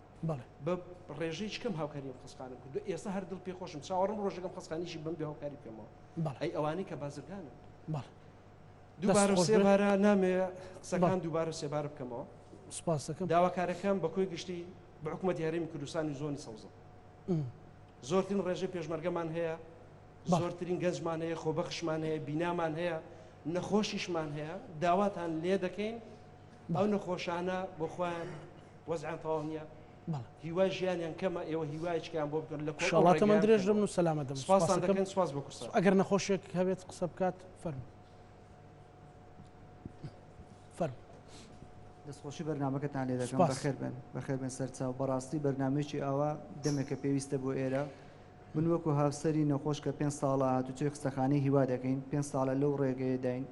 بە ڕێژەی کەم هاوکاریم خەسخانە کردو ئێستا هەر دڵ پێخۆشم چاوەڕم ڕۆژەکەم خەسخانیشی بم بێ هاوکاری بکەمەوە ئەی ئەوانەی کە بازرگانن دووبارە سێبارە نامێ قسەکان دووبارە سێبارە بکەمەوە داواکارەکەم بەکۆی گشتی بە حکوومەتی هەرێمی کوردستانی زۆنی سەوزە زۆرترین ڕێژەی پێشمەرگەمان هەیە زۆرترین گەنجمان هەیە خۆبەخشمان هەیە بینامان هەیە نەخۆشیشمان هەیە داواتان لێ دەکەین ئەو نەخۆشانە بۆ خۆیان وەزعیان تەواو نییە هیوای ژیانیان کەمە ئێوە هیوایشکیان بۆ بکەن لە شڵاتە من درێژ دەبن و سەلامە دەم سپاسان دەکەن سپاس بۆ کورسان ئەگەر نەخۆشێک هەبێت قسە بکات فەرمو دەستخۆشی بەرنامەکەتان لێ دەکەم بەخێر بن سەرچاو بەڕاستی بەرنامێکی ئاوا دەمێکە پێویستە بۆ ئێرە من وەکو هاوسەری نەخۆش کە 5 ساڵە هاتوچۆی خستەخانەی هیوا دەکەین 5 ساڵە لەو ڕێگەیە داین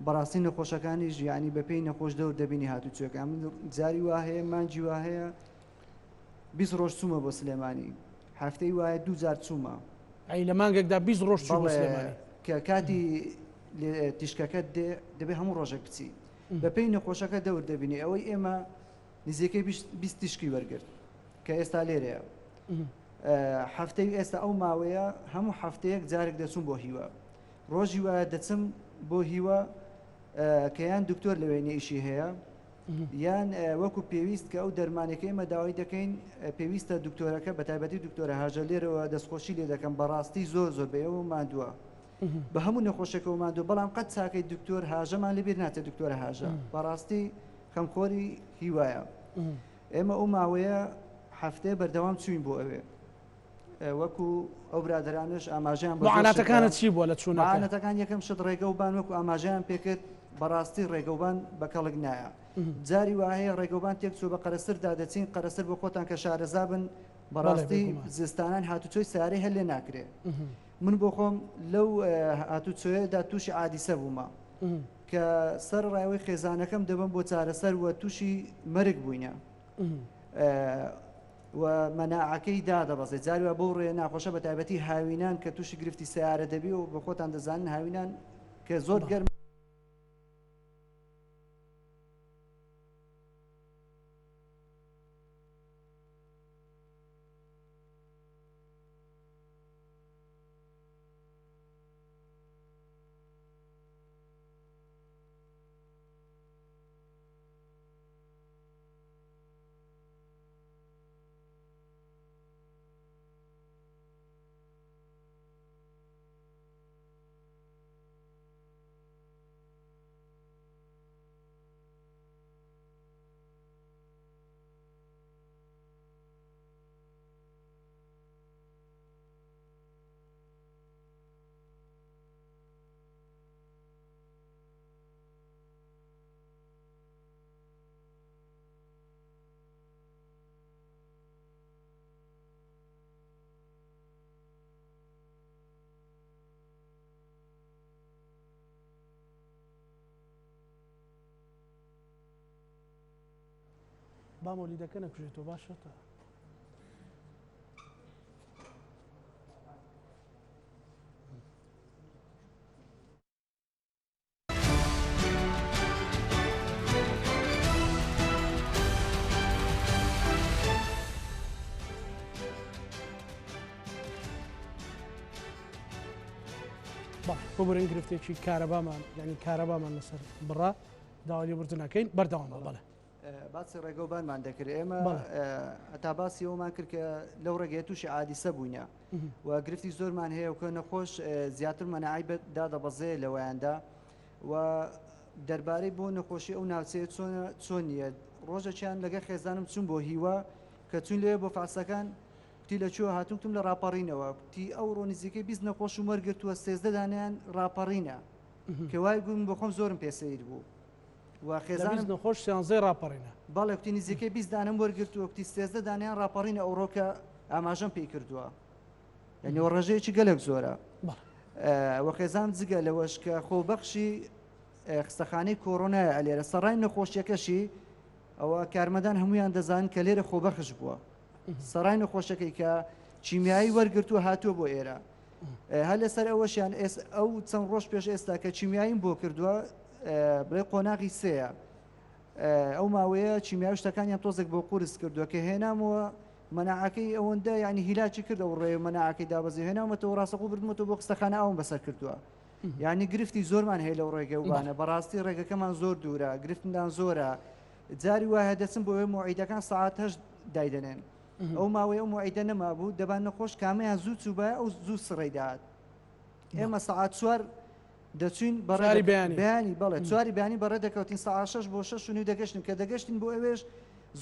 بەڕاستی نەخۆشەکانی ژیانی بەپێی نەخۆش دەور دەبینی هاتوچۆەکە من جاری وا هەیە مانجی وا هەیە 20 ڕۆژ چوومە بۆ سلێمانی هەفتەی وایە 2 جار چوومە ئەی لە مانگێکدا 20 ڕۆژ چوو بۆ سلێمانی کە کاتی تیشکەکەت دەبێت هەموو ڕۆژێک بچی بەپێی نەخۆشەکە دەور دەبینی ئەوەی ئێمە نزیکەی 20 تیشکی وەرگرت کە ئێستا لێرەیە هەفتەی ئێستا ئەو ماوەیە هەموو هەفتەیەک جارێک دەچوم بۆ هیوە ڕۆژی وایە دەچم بۆ هیوە کە یان دکتۆر لەوێنێ ئیشی هەیە یان وەکو پێویست کە ئەو دەرمانەکە ئێمە داوای دەکەین پێویستە دکتۆرەکە بە تایبەتی دکتۆرە هاژە لێرەوە دەستخۆشی لێ دەکەم بەڕاستی زۆر بە ئێوە ماندووە بە هەموو نەخۆشێکەوە ماندوو بەڵام قەت چاکەی دکتۆر هاژەمان لەبیر ناتێت دکتۆرە هاژە بەڕاستی خەمخۆری هیوایە ئێمە ئەو ماوەیە هەفتەیە بەردەوام چوین بۆ ئەوێ وەکو ئەو برادرانش ئاماژیان معاناتەکانت چی بووە لە چوونەکە معاناتەکان یەکەم شت ڕێگەوبان وەکو ئاماژیان پێکرد بەڕاستی ڕێگەوبان بە کەڵک نایە جاری وایە ڕێگەوبان تێک چوو بە قەرەسەردا دەچین قەرەسەر بۆ خۆتان کە شارەزا بن بەڕاستی زستانان هاتوچۆی سارەی هەر لێ ناکرێ من بۆ خۆم لەو هاتوچۆیەدا تووشی عادیسە بوومە کە سەر ڕاوی خێزانەکەم دەبم بۆ چارەسەر وە تووشی مەرگ بووینە و مەناعەکەی دادەبەزێت جاریوە بۆ ڕێ ناخۆشە بە تایبەتی هاوینان کە تووشی گرفتی سیارە دەبی و بە خۆتان دەزانن هاوینان کە زۆر گەرم بامۆلیدەکە نەکوژێتەوە باشە تا بۆ بڕین گرفتێکی کارەبامان یعنی کارەبامان لەسەر بڕا داوالی بردنەکەین بەردەوامە بەڵێ باسی ڕێگەوبانمان دەکرد ئێمە هەتا باسی ئەومان کرد کە لەو ڕێگەیە تووشی عادیسە بووینە و گرفتی زۆرمان هەیە و کە نەخۆش زیاتر مەناعی دادەبەزێ لەوەیاندا و دەربارەی بۆ نەخۆشی ئەو ناوچەیە چۆن نییە ڕۆژەکیان لەگە خێزانم چوون بۆ هیوە کە چون لێ بۆ فاسەکان تی لە چوە هاتووتم لە ڕاپەڕینەوە تی ئەو ڕۆنزیکەی 20 نەخۆش و وەرگرتووە 13 دانیان ڕاپەڕینە کە وای گوم بۆ خۆم زۆرم پێسەیر بوو و خێزانم نەخۆش سیانزەی ڕاپەڕینە باڵێ کوتی نزیکەی 20 دانم وەرگرتووە کوتی 13 دانیان ڕاپەڕینە ئەوڕۆکە ئاماژەم پێی کردووە یعنی ڕێژەیەکی گەلێک زۆرە وە خێزان جگە لەوەش کە خۆبەخشی خستەخانەی کۆڕۆنایە لێرە سەڕای نەخۆشیەکەشی ئەوە کارمەدان هەمویان دەزانن کە لێرە خۆبەخش بووە سەڕای نەخۆشەکەی کە چیمیایی وەرگرتووە هاتووە بۆ ئێرە هەر لەسەر ئەوەشیان ئەو چەند ڕۆژ پێش ئێستا کە چیمیاییم بۆ کردووە بڵێ قۆناغی سەیە ئەو ماوەیە چیمیاوی شتەکانیان تۆزێک بۆ قورس کردووە کە هێنامەوە مەناعەکەی ئەوەندە ینی هیلاکی کردەوە ڕێ مەناعەکەی دابەزی هێناومەتەوە ڕاستەقوو بردمەوە بۆ قستەخانە ئەوم بەسەر کردووە یعنی گرفتی زۆرمان هەیە لەو ڕێگەوبانە بەڕاستی ڕێگەکەمان زۆر دوورە گرفتندان زۆرە جاری وایە دەچم بۆ ئێ موعیدەکان ساعات 8 دایدەنێن ئەو ماوەیە ئەو موعیدە نەمابوو دەبان نەخۆش کامەیان زوو چوبە ئەو زوو سڕێ داات ئێمە ساعات 4 دەچین چواری بەیانی. بەیانی بەڵێ چواری بەیانی بەڕێ دەکەوتین ساعت 6 بۆ 6 و نیو دەگەشتین کە دەگەشتین بۆ ئەوێش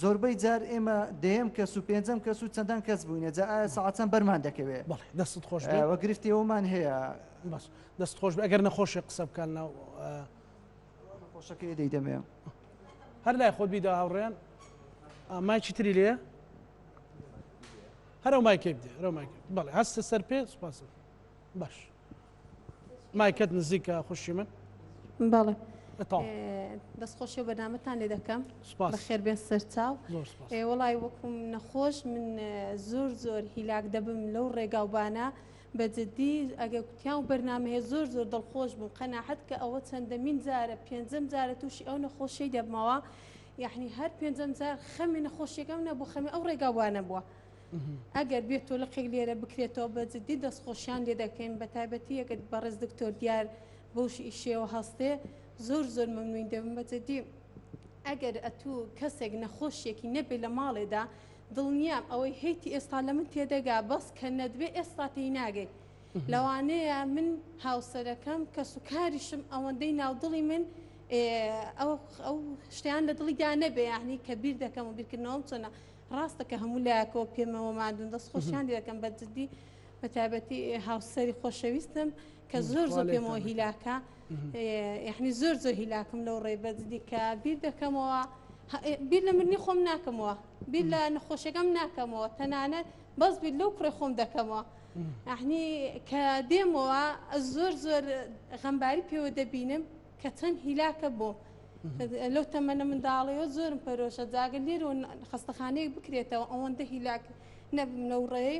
زۆربەی جار ئێمە دەیەم کەس و پێنجەم کەس و چەندان کەس بووینە جا ئایا ساعتان بەرمان دەکەوێت بەڵێ دەستت خۆش بێ ئەوە گرفتیەوەمان هەیە باش دەست خۆش بێ ئەگەر نەخۆشی قسە بکەن ناو خۆشەکەی دەیدەمێ هەر لای خۆت بیدا هاوڕێیان مایکی تری لێە هەرە مایکێ بدێ هەرە مایک بەڵێ هەستە سەر پێ سوپاس باش مایکت نزیکە خوشی من بەڵێ ئەتاڵ دەستخۆشی و بەنامەتان لێ دەکەم سوپاس بەخێر بێن سەرچاو زۆر سوپاس وەڵی وەکوم نەخۆش من زۆر هیلاک دەبم لەو ڕێگاوبانە بەجددی ئەگە کوتیان و بەرنامەیە زۆر دڵخۆش بووم قەناحەت کە ئەوە چەندەمین جارە پێنجەم جارە تووشی ئەو نەخۆشی دەبمەوە یعنی هەر پێنجەم جار خەمی نەخۆشیەکەم نەبوو خەمی ئەو ڕێگاوانە بووە ئەگەر بێت تۆ لەقێک لێرە بکرێتەوە بەجددی دەستخۆشیان لێ دەکەین بە تایبەتی ئەگەر بەڕێز دکتۆر دیار بەوشی ئیشێەوە هەستێ زۆر مەمنوین دەبم بەجددی ئەگەر ئەتوو کەسێک نەخۆشیێکی نەبێ لە ماڵێدا دڵنیام ئەوەی هەیتی ئێستا لە من تێدەگا بەس کە نەدوێ ئێستا تێی ناگەی لەوانەیە من هاوسەرەکەم کە سوکاریشم ئەوەندەی ناودڵی من ئەو شتیان لە دڵیدا نەبێ یعنی کە بیر دەکەم و بیرکردنەوەم چۆنە ڕاستە کە هەموو لایەکەوە پێمەوە مادون دەست خۆشیان دەکەم بەجددی بە تایبەتی هاوسەری خۆشەویستم کە زۆر پێمەوە هیلاکە یعنی زۆر هیلاکم لەو ڕێ بەجددی کە بیر دەکەمەوە بیر لە مرنی خۆم ناکەمەوە بیر لە نەخۆشیەکەم ناکەمەوە تەنانەت بەس بیر لەو کوڕی خۆم دەکەمەوە یعنی کە دێمەوە زۆر غەمباری پێوە دەبینم کە چەند هیلاکە بوو لەو تەمەنە منداڵەوە زۆرم پەرۆشە جاگە لێرە خەستەخانەیەک بکرێتەوە ئەوەندە هیلاک نەبم لەو ڕێی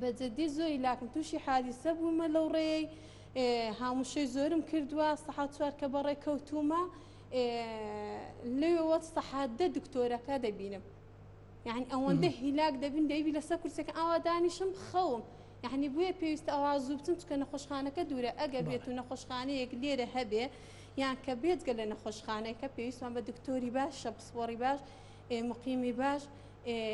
بەجددی زۆر هیلاکم تووشی حادیسە بوومە لەو ڕێی هاموشەی زۆرم کردووە سەحات چوار کە بەڕێ کەوتومە لەوێوە سەحاتدە دکتۆرەکە دەبینم یعنی ئەوەندە هیلاک دەبین دەیبی لەسەر کورسەکە ئاوا دانیشم خەوم یعنی بویە پێویستە ئەوا زوو بچم چکە نەخۆشخانەکە دوورە ئەگە بێت و نەخۆشخانەیەک لێرە هەبێ یان کە بێتگە لە نەخۆشخانەیەکە پێویستمان بە دکتۆری باش شەپسپۆری باش مقیمی باش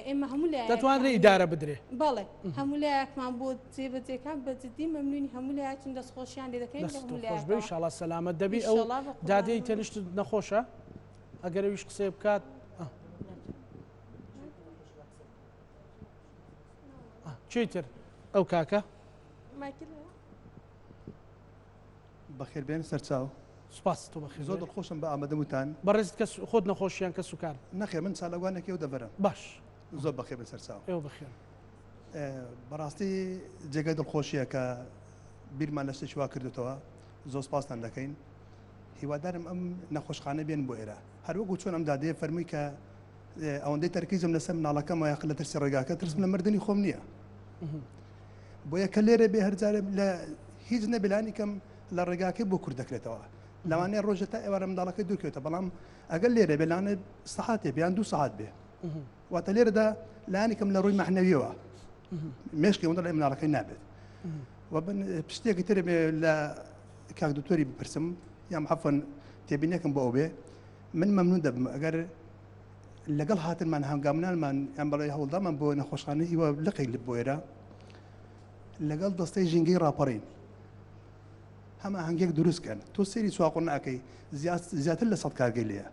ئێمە هەموو لای دەتوانرێ ئیدارە بدرێ بەڵێ هەموو لایەکمان بۆ جێبەجێکان بەجددی مەمنونی هەموو لایەکین دەستخۆشیان لێ دەکەین خۆش بێ ئینشاڵڵا سەلامەت دەبی ئەو دادەی تەنیشت نەخۆشە ئەگەر ئەویش قسێ بکات چیتر ئەو کاکە بەخێربێن سەرچاو سوپاس تۆ بەخێر زۆر دڵخۆشم بە ئامادەبووتان بەڕێز کەس خۆت نەخۆشیان کە سوکار نەخێ من ساڵەوانێکی و دەبەرم باش زۆر بەخێر بن سەرچاو ئێوە بەخێر بەڕاستی جێگای دڵخۆشیە کە بیرمان لە شتێکی وا کردوتەوە زۆر سپاسان دەکەین هیوادارم ئەم نەخۆشخانە بێن بۆ ئێرە هەروەکو چۆن ئەم دادەیە فەرمووی کە ئەوەندەی تەرکیزم لەسەر مناڵەکەم یاخ لە ترسی ڕێگاکە ترسم لە مردنی خۆم نییە بۆیە کە لێرە بێ هەرجارە لە هیچ نەبلانی کەم لە ڕێگاکەی بۆ کورد دەکرێتەوە لەوانەیە ڕۆژە تا ئێوارە منداڵەکەی دوورکەوێتە بەڵام ئەگەر لێرە بێلانە سەحاتێ بیان 2 سەعات بێ واتە لێرەدا لایانی کەم لە ڕووی مەحنەویەوە مێشکی ئەوەندە لە مناڵەکەی نابێت پشتێکی تر لە کاک دکتۆری بپرسم یا عەفوەن تێبینێکم بۆ ئەو بێ من مەمنون دەبم ئەگەر لەگەڵ هاتنمان هەنگامنانمان یان بەڵێ هەوڵدامان بۆ نەخۆشخانەی هیوا لقێک بۆ ئێرە لەگەڵ دەستەی ژینگەی ڕاپەڕین هەمە هەنگێک دروستکەن تۆ سێری چواقۆ ناکەی زیاتر لە 100 کارگەی لێیە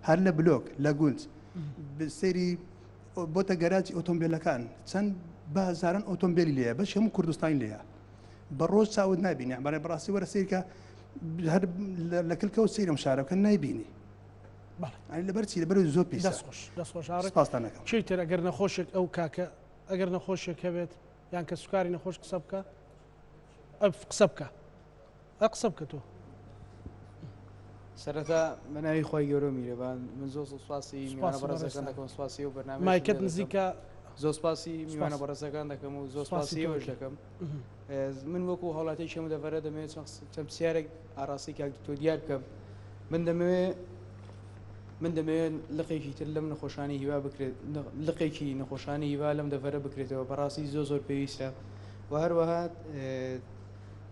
هەر لە بلۆک لە گونج سێری بۆتە گەراجی ئۆتۆمبیلەکان چەند بە هەزاران ئۆتۆمبیلی لێیە بەش هەموو کوردستان لێیە بە ڕۆژ چاود نبینی بەڵێ بەڕاستی وەرە سیرکە هەر لە کلکەوت سیرم شارەکە نایبینی لەبەرچی لەبەر زۆر پێ دەستخۆشپاسانەکەم چیتر ئەگەر نەخۆشێک ئەو کاکە ئەگەر نەخۆشێک هەبێت یان کە سوکاری نەخۆش قسە بکە قسە بکە قسە بکە تۆ سەرەتا بەناوی خۆی گەورە میرەبان من زۆر سوپاسی میوانە بەڕێزەکان دەکەم سوپاسی و بەرنامە مایکت نزیکە زۆر سوپاسی میوانە بەڕێزەکان دەکەم و زۆر سوپاسی ئەوەش دەکەم من وەکو هەوڵاتی شەمە دەڤەرە دەمەوێت چەند پرسیارێک ئاڕاستی کاک دکتۆر دیار بکەم من دەمەوێت لقێکی تر لەم نەخۆشانی هیوا بکرێت لقێکی نەخۆشانی هیوا لەم دەڤەرە بکرێتەوە بەڕاستی زۆر پێویستە و هەروەها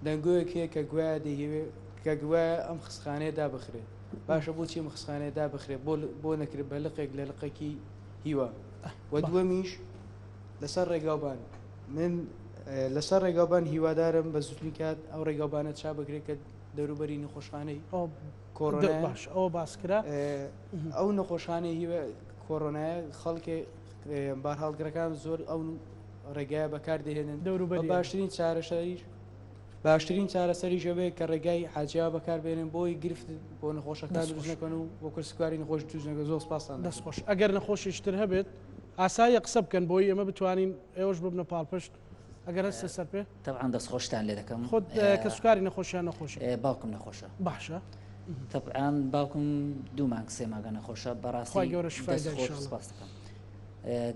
دەنگۆیەک هەیە کە گوایە دەیهوێت کە گوایە ئەم خستخانەیە دابخرێت باشە بۆچی ئەم خستخانەیە دابخرێت بۆ نەکرێت بە لقێک لە لقێکی هیوا و دووەمیش لەسەر ڕێگاوبان من لەسەر ڕێگاوبان هیوادارم بە زوتنی کات ئەو ڕێگاوبانە چا بگرێت کە دەوروبەری نەخۆشخانەی کۆڕۆنا باش ئەوە باسکرا ئەو نەخۆشخانەی کۆڕۆنایە خەڵکی بارهاڵگرەکان زۆر ئەو ڕێگایە بەکاردێنن دەوروبەری باشترین چارەسەریش باشترین چارەسەری ژەبێت کە ڕێگای حاجیا بەکاربێنن بۆی گرفت بۆ نەخۆشەکان دروست نەکەن و بۆ کورسکاری نەخۆش دروست نەکە زۆر سپاسان دەستخۆش ئەگەر نەخۆشیشتر هەبێت ئاسایە قسە بکەن بۆی ئێمە بتوانین ئێوەش ببنە پاڵپشت ئەگەر هەستە سەر پێ طبعا دەستخۆشتان لێ دەکەم خۆت کە سوکاری نەخۆشیان نەخۆشی باوکم نەخۆشە باشە طبعا باوکم دوو مانگ سێ ماگە نەخۆشە بەڕاستی گەورە شفای سپاس دەکەم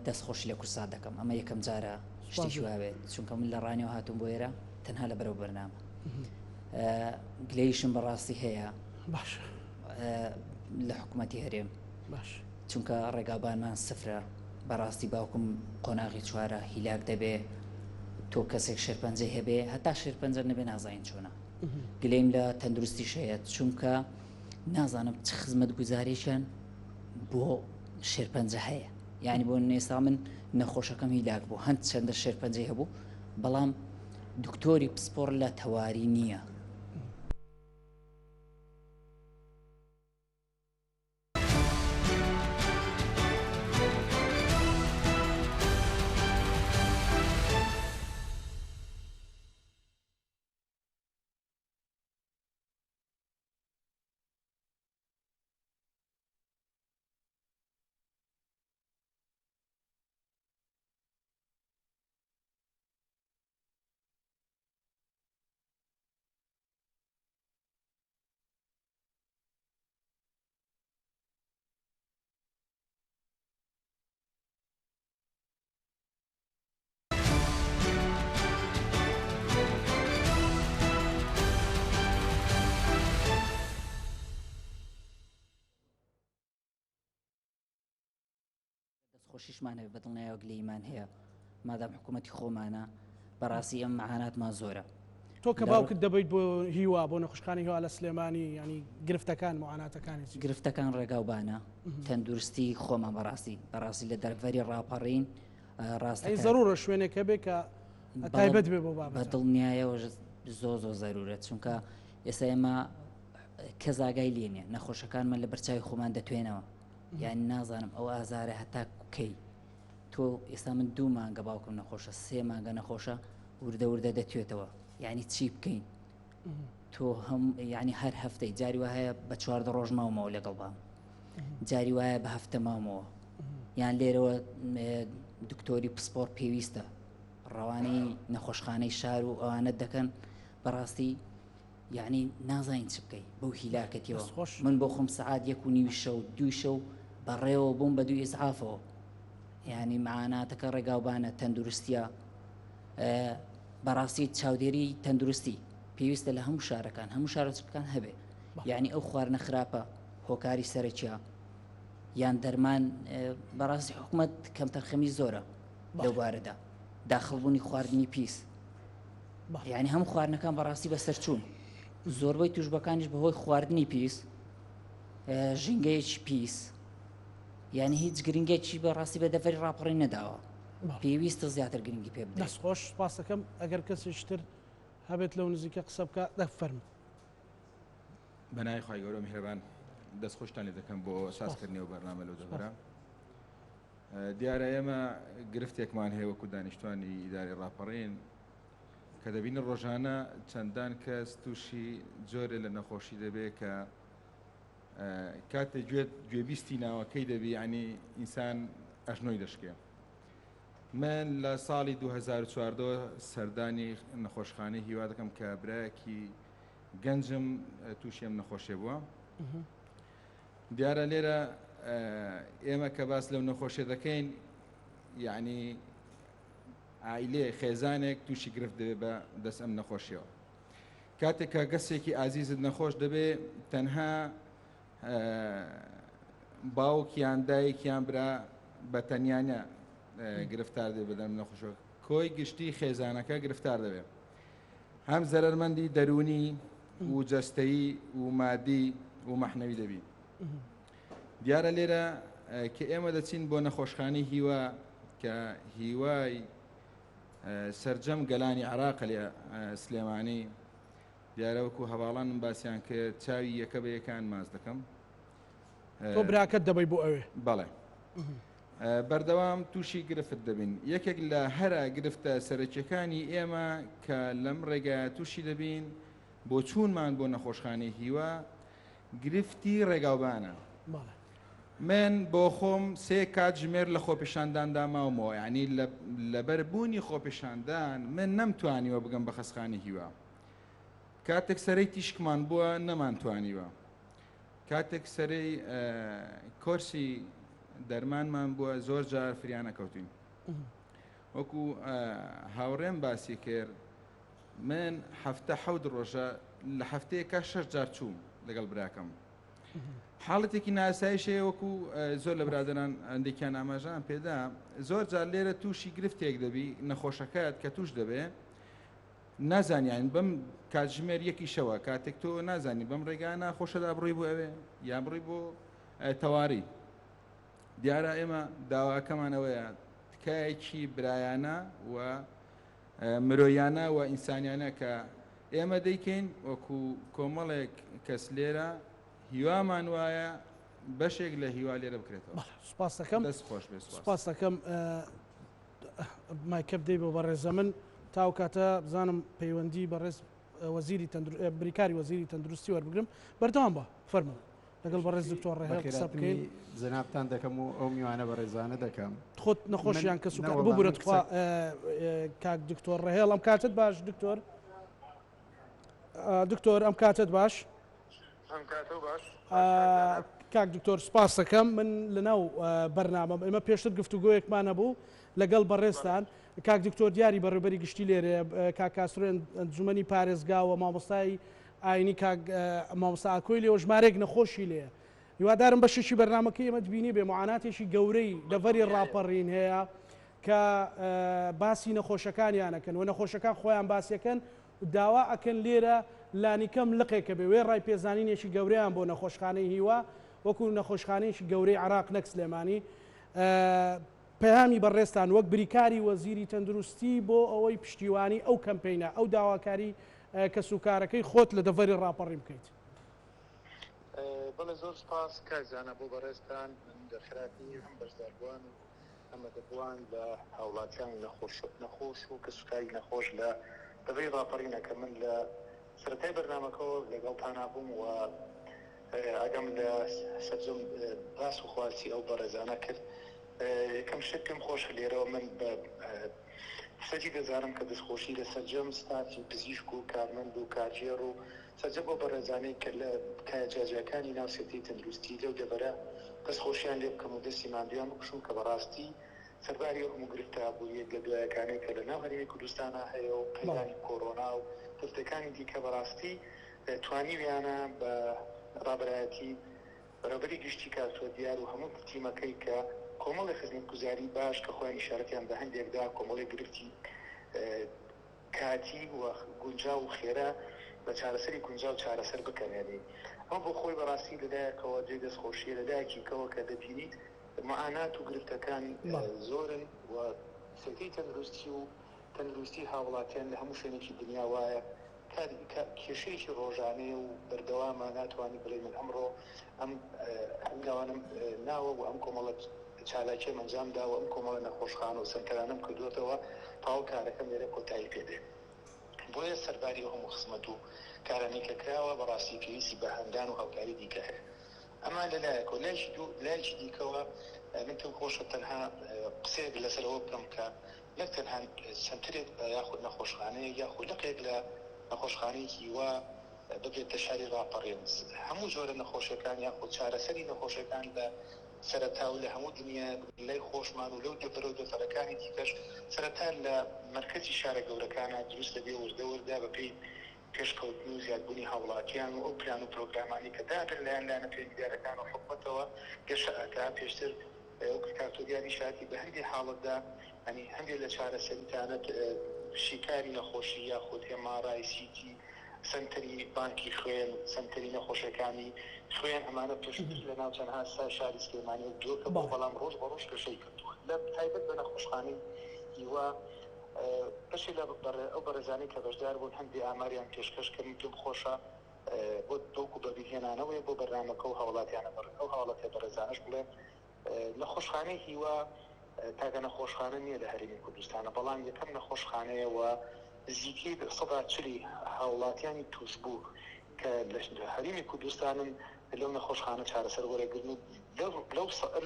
دەستخۆش لێ کورسا دەکەم ئەمە یەکەم جارە شتێکی وابێت چونکە من لە ڕانیەوە هاتووم بۆ ئێرە تەنها لە بەرەو بەرنامە گلەیشم بەڕاستی هەیە باش لە حکوومەتی هەرێم باش چونکە ڕێگابانمان سفرە بەڕاستی باوکم قۆناغی چوارە هیلاک دەبێ تۆ کەسێک شێرپەنجەی هەبێ هەتا شێرپەنجەر نەبێ نازانین چۆنە گلەیم لە تەندروستی شەیەت چونکە نازانم چ خزمەت گوزاریشان بۆ شێرپەنجە هەیە یعنی بۆ نێستا من نەخۆشەکەم هیلاک بوو هەند چەندە شێرپەنجەی هەبوو بەڵام دکتۆری پسپۆر لە تەواری نییە خۆشیشمان هەیە بەدڵنیایە گلەیمان هەیە مادام حکوومەتی خۆمانە بەڕاستی ئەم مەعاناتمان زۆرە تۆ کە باوکت دەبیت بۆ هیوا بۆ نەخۆشخانەی هیوا لە سلێمانی ینی گرفتەکان معاناتەکانی گرفتەکان ڕێگاوبانە تەندروستی خۆمان بەڕاستی لە دەرڤەری ڕاپەڕین ڕاستی زەرورە شوێنێکە بێ کە تایبەت بێ بۆ بابەت بەدڵنیایەوە زۆر زەرورەت چونکە ئێستا ئێمە کەس ئاگای لێ نیە نەخۆشەکانمان لە بەرچاوی خۆمان دەتوێنەوە یان نازانم ئەو ئازارە هەتا کوکەی تۆ ئێستا من دوو مانگە باوکم نەخۆشە سێ مانگە نەخۆشە وردە وردە دەتوێتەوە یعنی چی بکەین تۆ هەم یعنی هەر هەفتەی جاری وایە بە 14 ڕۆژ ماومەوە لەگەڵ بام جاری وایە بە هەفتە مامەوە یان لێرەوە دکتۆری پسپۆر پێویستە ڕەوانەی نەخۆشخانەی شار و ئەوانە دەکەن بەڕاستی یعنی نازانین چ بکەین بەو هیلاکەتیەوە من بۆ خۆم سەعات 1:30 شەو 2 شەو بەڕێوە بووم بە دوو ئیسعافەوە یعنی معاناتەکە ڕێگاوبانە تەندروستیە بەڕاستی چاودێری تەندروستی پێویستە لە هەموو شارەکان هەموو شارەکان هەبێ یعنی ئەو خواردنە خراپە هۆکاری سەرەکیە یان دەرمان بەڕاستی حکوومەت کەم تەرخەمی زۆرە لەو بارەدا داخڵبوونی خواردنی پیس یعنی هەموو خواردنەکان بەڕاستی بەسەرچوون زۆربەی توشبەکانیش بەهۆی خواردنی پیس ژینگەیەکی پیس یعنی هیچ گرنگێکی بەڕاستی بە دەڤەری ڕاپەڕی نەداوە پێویستە زیاتر گرنگی پێ بدەین دەستخۆش سپاس دەکەم ئەگەر کەسیشتر هەبێت لەو نزیکە قسە بکە دەفەرم بەنای خی گەورە میهرەبان دەستخۆشتان لێ دەکەم بۆ سازکردنەوە بەرنامە لەو دەبەرە دیارە ئێمە گرفتێکمان هەیە وەکو دانیشتوانی ئیداری ڕاپەڕین کە دەبینە ڕۆژانە چەندان کەس تووشی جۆرێ لە نەخۆشی دەبێت کە کاتێ گوێبیستی ناوەکەی دەبی ینی ئینسان ئەژنۆی دەشکێ من لە ساڵی 2014 سەردانی نەخۆشخانەی هیوا دەکەم کە برایەکی گەنجم تووشیم نەخۆشێ بووە دیارە لێرە ئێمە کە باس لەو نەخۆشیە دەکەین یعنی عیلێ خێزانێک تووشی گرفت دەبێ بە دەست ئەم نەخۆشیەوە کاتێک کە گەسێکی ئازیزت نەخۆش دەبێ تەنها باوکیان دایکیان برا بە تەنیانە گرفتار دەبێ بەدەم نەخۆشەوە کۆی گشتی خێزانەکە گرفتار دەبێت هەم زەرمەندی دەرونی و جەستەیی و مادی و مەحنەوی دەبی دیارە لێرە کە ئێمە دەچین بۆ نەخۆشخانەی هیوا کە هیوای سەرجەم گەلانی عراق لێ سلێمانی دیارەوەکو هەواڵان من باسییان کرد چاوی یەکە بە یەکان ماز دەکەم تۆ براکەت دەبی بۆ ئەوێ بەڵێ بەردەوام تووشی گرفت دەبین یەکێک لە هەرە گرفتە سەرەکیەکانی ئێمە کە لەم ڕێگە تووشی دەبین بۆ چوونمان بۆ نەخۆشخانەی هیوا گرفتی ڕێگاوبانە من بۆ خۆم سێ کات ژمێر لە خۆپیشاندان داماومەوە یعنی لەبەر بوونی خۆپیشاندان من نەمتوانیوە بگەم بە خەسخانی هیوا کاتێک سەرەی تیشکمان بووە نەمانتوانیوە کاتێک سەرەی کۆرسی دەرمانمان بووە زۆر جار فریانە کەوتین وەکو هاوڕێم باسی کرد من هەفتە حەوت ڕۆژە لە هەفتەیەکە 6 جار چووم لەگەڵ براکەم حاڵەتێکی ناسایشەیە وەکو زۆر لە برادران ئەندێکیان ئاماژان پێدا زۆر جار لێرە تووشی گرفتێک دەبی نەخۆشەکەت کە توش دەبێ نازانیان بەم کاتژمێر یەکی شەوە کاتێک تۆ نازانی بەم ڕێگانە خۆشەدا بڕی بۆ ئەوێ یا بڕی بۆ تەواری دیارە ئێمە داواکەمانەوەیە تکایەکی برایانە و مرۆیانە و ئینسانیانە کە ئێمە دەیکەین وەکو کۆمەڵێک کەس لێرە هیوامان وایە بەشێک لە هیوا لێرە بکرێتەوە سپاس دەکەم دەست خۆش بێ سپاس دەکەم مایکە بدەی بۆ بەڕێزە من تاو کاتە بزانم پەیوەندی بەڕێز وەزیری بریکاری وەزیری تەندروستی وەربگرم بەردەوام بە فەرمو لەگەڵ بەڕێز دکتۆر ڕێهێڵ قسە بکەین جەنابتان دەکەم و ئەو میوانە بەڕێزانە دەکەم خۆت نەخۆشیان کەس ببورێت کاک دکتۆر ڕێهێڵ ئەم کاتت باش دکتۆر دکتۆر ئەم کاتت باش کاک دکتۆر سپاس دەکەم من لەناو بەرنامەم ئێمە پێشتر گفتوگۆیەکمان هەبوو لەگەڵ بەڕێستان کاک دکتۆر دیاری بەڕێبەری گشتی لێرێ کاکاسرێن ئەنجومەنی پارێزگاوە مامۆستای ئاینی مامۆستا ئاکۆی لێەوە ژمارێک نەخۆشی لێ هیوادارم بەشێکی بەرنامەکەی ئێمە بینی بێ معاناتێکی گەورەی لەڤەری ڕاپەڕین هەیە کە باسی نەخۆشەکانیانەکەن و نەخۆشەکان خۆیان باسیەکەن داوا ئەکەن لێرە لانیکەم لقێکە بێ وێ ڕای پێزانینێکی گەورەیان بۆ نەخۆشخانەی هیوا وەکو نەخۆشخانەیەکی گەورەی عراق نەک سلێمانی پەیامی بەڕێستان وەک بریکاری وەزیری تەندروستی بۆ ئەوەی پشتیوانی ئەو کەمپینە ئەو داواکاری کە سوکارەکەی خۆت لە دەڤەری ڕاپەڕی بکەیت. بەڵێ زۆر سپاس کارزانە بۆ بەڕێستان دەخراتی هەم بەشداربووان و ئەمە دەبووان لە هاوڵاتیان نەخۆش و کە سوکاری نەخۆش لە دەڤەری ڕاپەڕینەکە من لە سەرەتای بەرنامەکەەوە لەگەڵتان بووم و ئەگەم لە سەرجەم باس و خواستی ئەو بەڕێزانە کرد یەکەم شتم خۆشە لێرەوە من بە سەجی دەزانم کە دەستخۆشی لە سەرجەم ستافی پزیشک و کارمەند و کارژێر و سەرجە بۆ بەڕێزانەی کە لە کایجاجەکانی ناوسێتی تەندروستی لەو دەبەرە دەستخۆشیان لێ بکەم و دەستی ماندویان بکوشم کە بەڕاستی سەرباری هەموو گرفتە بوویەک لە دوایەکانەی کە لە ناو هەرێمی کوردستانە هەیە و قەیدانی کۆڕۆنا و دەستەکانی دیکە بەڕاستی توانیویانە بە ڕابەرایەتی بەرەبەری گشتی کاتوە دیار و هەموو تیمەکەی کە کۆمەڵی خزمەت گوزاری باش کە خۆیان ئیشارەتیان بە هەندێکدا کۆمەڵی گرفتی کاتی و گونجا و خێرا بە چارەسەری گونجا و چارەسەر بکەنێنی ئەم بۆ خۆی بەڕاستی لەدایەکەوە جێ دەستخۆشیە لەدایەکیکەوە کە دەبینیت معانات و گرفتەکان زۆرن و سێتەی تەندروستی هاوڵاتیان لە هەموو شوێنێکی دنیا وایە کێشەیەکی ڕۆژانەیە و بەردەوامە ناتوانانی بڵێ من ئەمڕۆ ئەم هەنگاوانم ناوە و ئەم کۆمەڵەت چالاکی ئەنجامدا و ئەم کۆمەڵە نەخۆشخان و سەرکەرانم کردوێتەوە تاو کارەکەم لێرە کۆتایی پێدێ بۆیە سەرباری هەموو خزمەت و کارانەی کە کراوە بەڕاستی پێویستی بە هەندان و هاوکاری دیکە هەیە ئەما لەلایەکەوە لایەکی دیکەوە من پێم خۆشە تەنها قسەیەک لەسەرەوە بکەم کە نەک تەنها چەندترێک بە یاخود نەخۆشخانەیە یاخود لەقێک لە نەخۆشخانەیەکی وا ببێتە شاری ڕاپەڕێن هەموو جۆرە نەخۆشیەکان یاخود چارەسەری نەخۆشیەکان لە سەرەتا و لە هەموو دنیا لای خۆشمان و لەو دەبەرە و دەفەرەکانی دیکەش سەرەتا لە مرکزی شارە گەورەکانە دروست دەبێ وردەوردە بەپێی پێشکەوتن و زیادبوونی هاوڵاتیان و ئەو پلان و پرۆگرامانی کە دادر لایەن لایەنە پێویستیارەکان و حکومەتەوە گەشەکە پێشتر ئەو کارتۆریانی شاتی بە هەندێک حاڵەتدا ئەنی هەندێک لە چارەسەریتانە شیکاری نەخۆشی یاخود ئێمارای سیتی سنتەری بانکی خوێن سنتەری نەخۆشەکانی خوێن ئەمانە پێشتر لە ناو چەند هاستا شاری سلێمانی و دووکە بۆ بەڵام ڕۆژ بە ڕۆژ کەشەی کردووە لە تایبەت بە نەخۆشخانەی هیوا بەشی لە ئەو بەڕێزانی کە بەشدار بوون هەندی ئاماریان پێشکەشکردن تو بخۆشە بۆ دۆکو بەبیهێنانەوەی بۆ بەرنامەکە و هەوڵاتیانە ئەو هەوڵەتی بەڕێزانش بڵێ نەخۆشخانەی هیوا تاکە نەخۆشخانە نییە لە هەرێمی کوردستانە بەڵام یەکەم نەخۆشخانەیەوە نزیکەی 140 هاوڵاتیانی توش بوو کە لە هەرێمی کوردستانن لەو نەخۆشخانە چارەسەر وەرەگرن و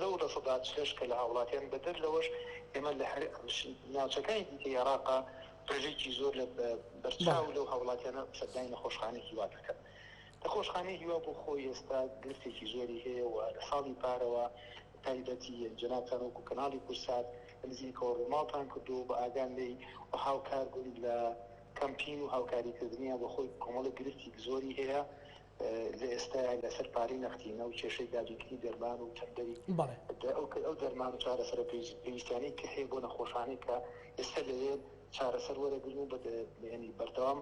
لەو لە 140 کە لە هاوڵاتیان بەدەر لەوەش ئێمە لە ناوچەکانی دیکەی عێراقا پرۆژێکی زۆر لە بەرچاو لەو هاوڵاتیانە سەردانی نەخۆشخانەی هیوا دەکەن. نەخۆشخانەی هیوا بۆ خۆی ئێستا گرفتێکی زۆری هەیە و لە ساڵی پارەوە تایبەتی جەنابتان وەکو کەناڵی کورسات نزیکەوە ڕۆماڵتان کردو بە ئاگان لێی و هاوکار بوون لە کەمپین و هاوکاریکردنیە بە خۆی کۆمەڵە گرفتی زۆری هەیە لە ئێستا لەسەر پارەی نەختینە و کێشەی دابینکردنی دەرمان و تەندەری ئەو دەرمان و چارەسەر پێویستیانەی کە هەیە بۆ نەخۆشانەی کە ئێستا لەوێ چارەسەر وەرەگرن و ینی بەردەوام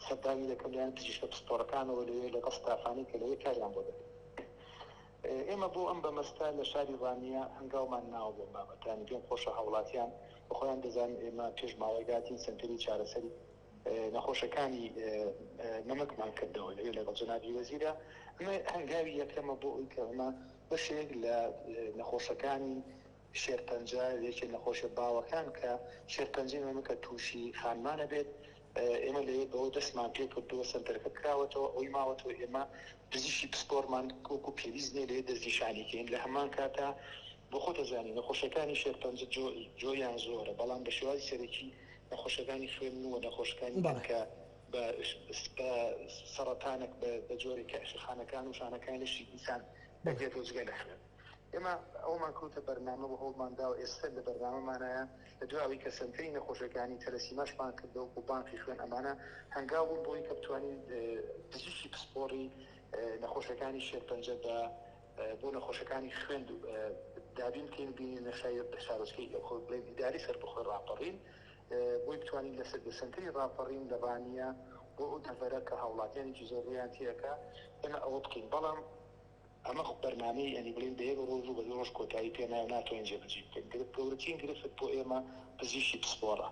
سەردانی دەکەم لایەن پزیشکە پسپۆڕەکانەوە لەوێ لەگەڵ ستافانەی کە لەوێ کاریان بۆ دەکەن. ئێمە بۆ ئەم بەمەستا لە شاری ڕانیە هەنگاومان ناوە بۆ بابەتانی پێم خۆشە هەوڵاتیان بەخۆیان دەزانین ئێمە پێش ماوەیگاتین سنتەری چارەسەری نەخۆشەکانی نەمەکمان کردەوە لەوێ لەگەڵ جەنابی وەزیرە ئەمە هەنگاوی یەکەمە بۆ ئەوی کە ئەمە بەشێک لە نەخۆشەکانی شێرپەنجە یەکێک نەخۆشە باوەکان کە شێرپەنجی ئەمە تووشی خانمانە بێت ئێمە لەوێ بەوە دەستمان پێ کردووە سنتەرەکە کراوەتەوە ئەوی ماوەتەوە ئێمە پزیشکی پسپۆرمان وەکو پێویستنێ لێ دەستنیشانیکەین لە هەمان کاتە بۆ خۆ دەزانین نەخۆشەکانی شێرپەنجە جۆیان زۆرە بەڵام بە شێوازی سەرەکی نەخۆشەکانی خوێن و نەخۆشەکانی کە بە سەرەتانێک بە جۆری کە شخانەکان و شانەکانی لەشی ئینسان دەگێت و جگە دەخرێت. ئێمە ئەومان کەوتە بەرنامە بە هەوڵمانداوە ئێستا لە بەرنامەمانایە لە دواوی کە سنتەری نەخۆشەکانی تەلەسیماشمان کردەوە و بانکی خوێن ئەمانە هەنگاو بوون بۆی کە بتوانین پزیشکی پسپۆڕی نەخۆشەکانی شێرپەنجە بۆ نەخۆشەکانی خوێن دابین بکەین بینی نەشای شارۆچکەی خۆ بڵێن ئیداری سەر بخۆی ڕاپەڕین بۆی بتوانین لە سنتەری ڕاپەڕین لە ڕانیە بۆ ئەو دەڤەرە کە هاوڵاتیانێکی زۆر ڕێیان تێەکە ئێمە ئەوە بکەین بەڵام ئەمە بەرنامەی ئەنی بڵێن بە یەک ڕۆژ و بە ڕۆژ کۆتایی پێناو ناتوانین جێبەجێ بکەین گەورەترین گرفت بۆ ئێمە پزیشکی پسپۆڕە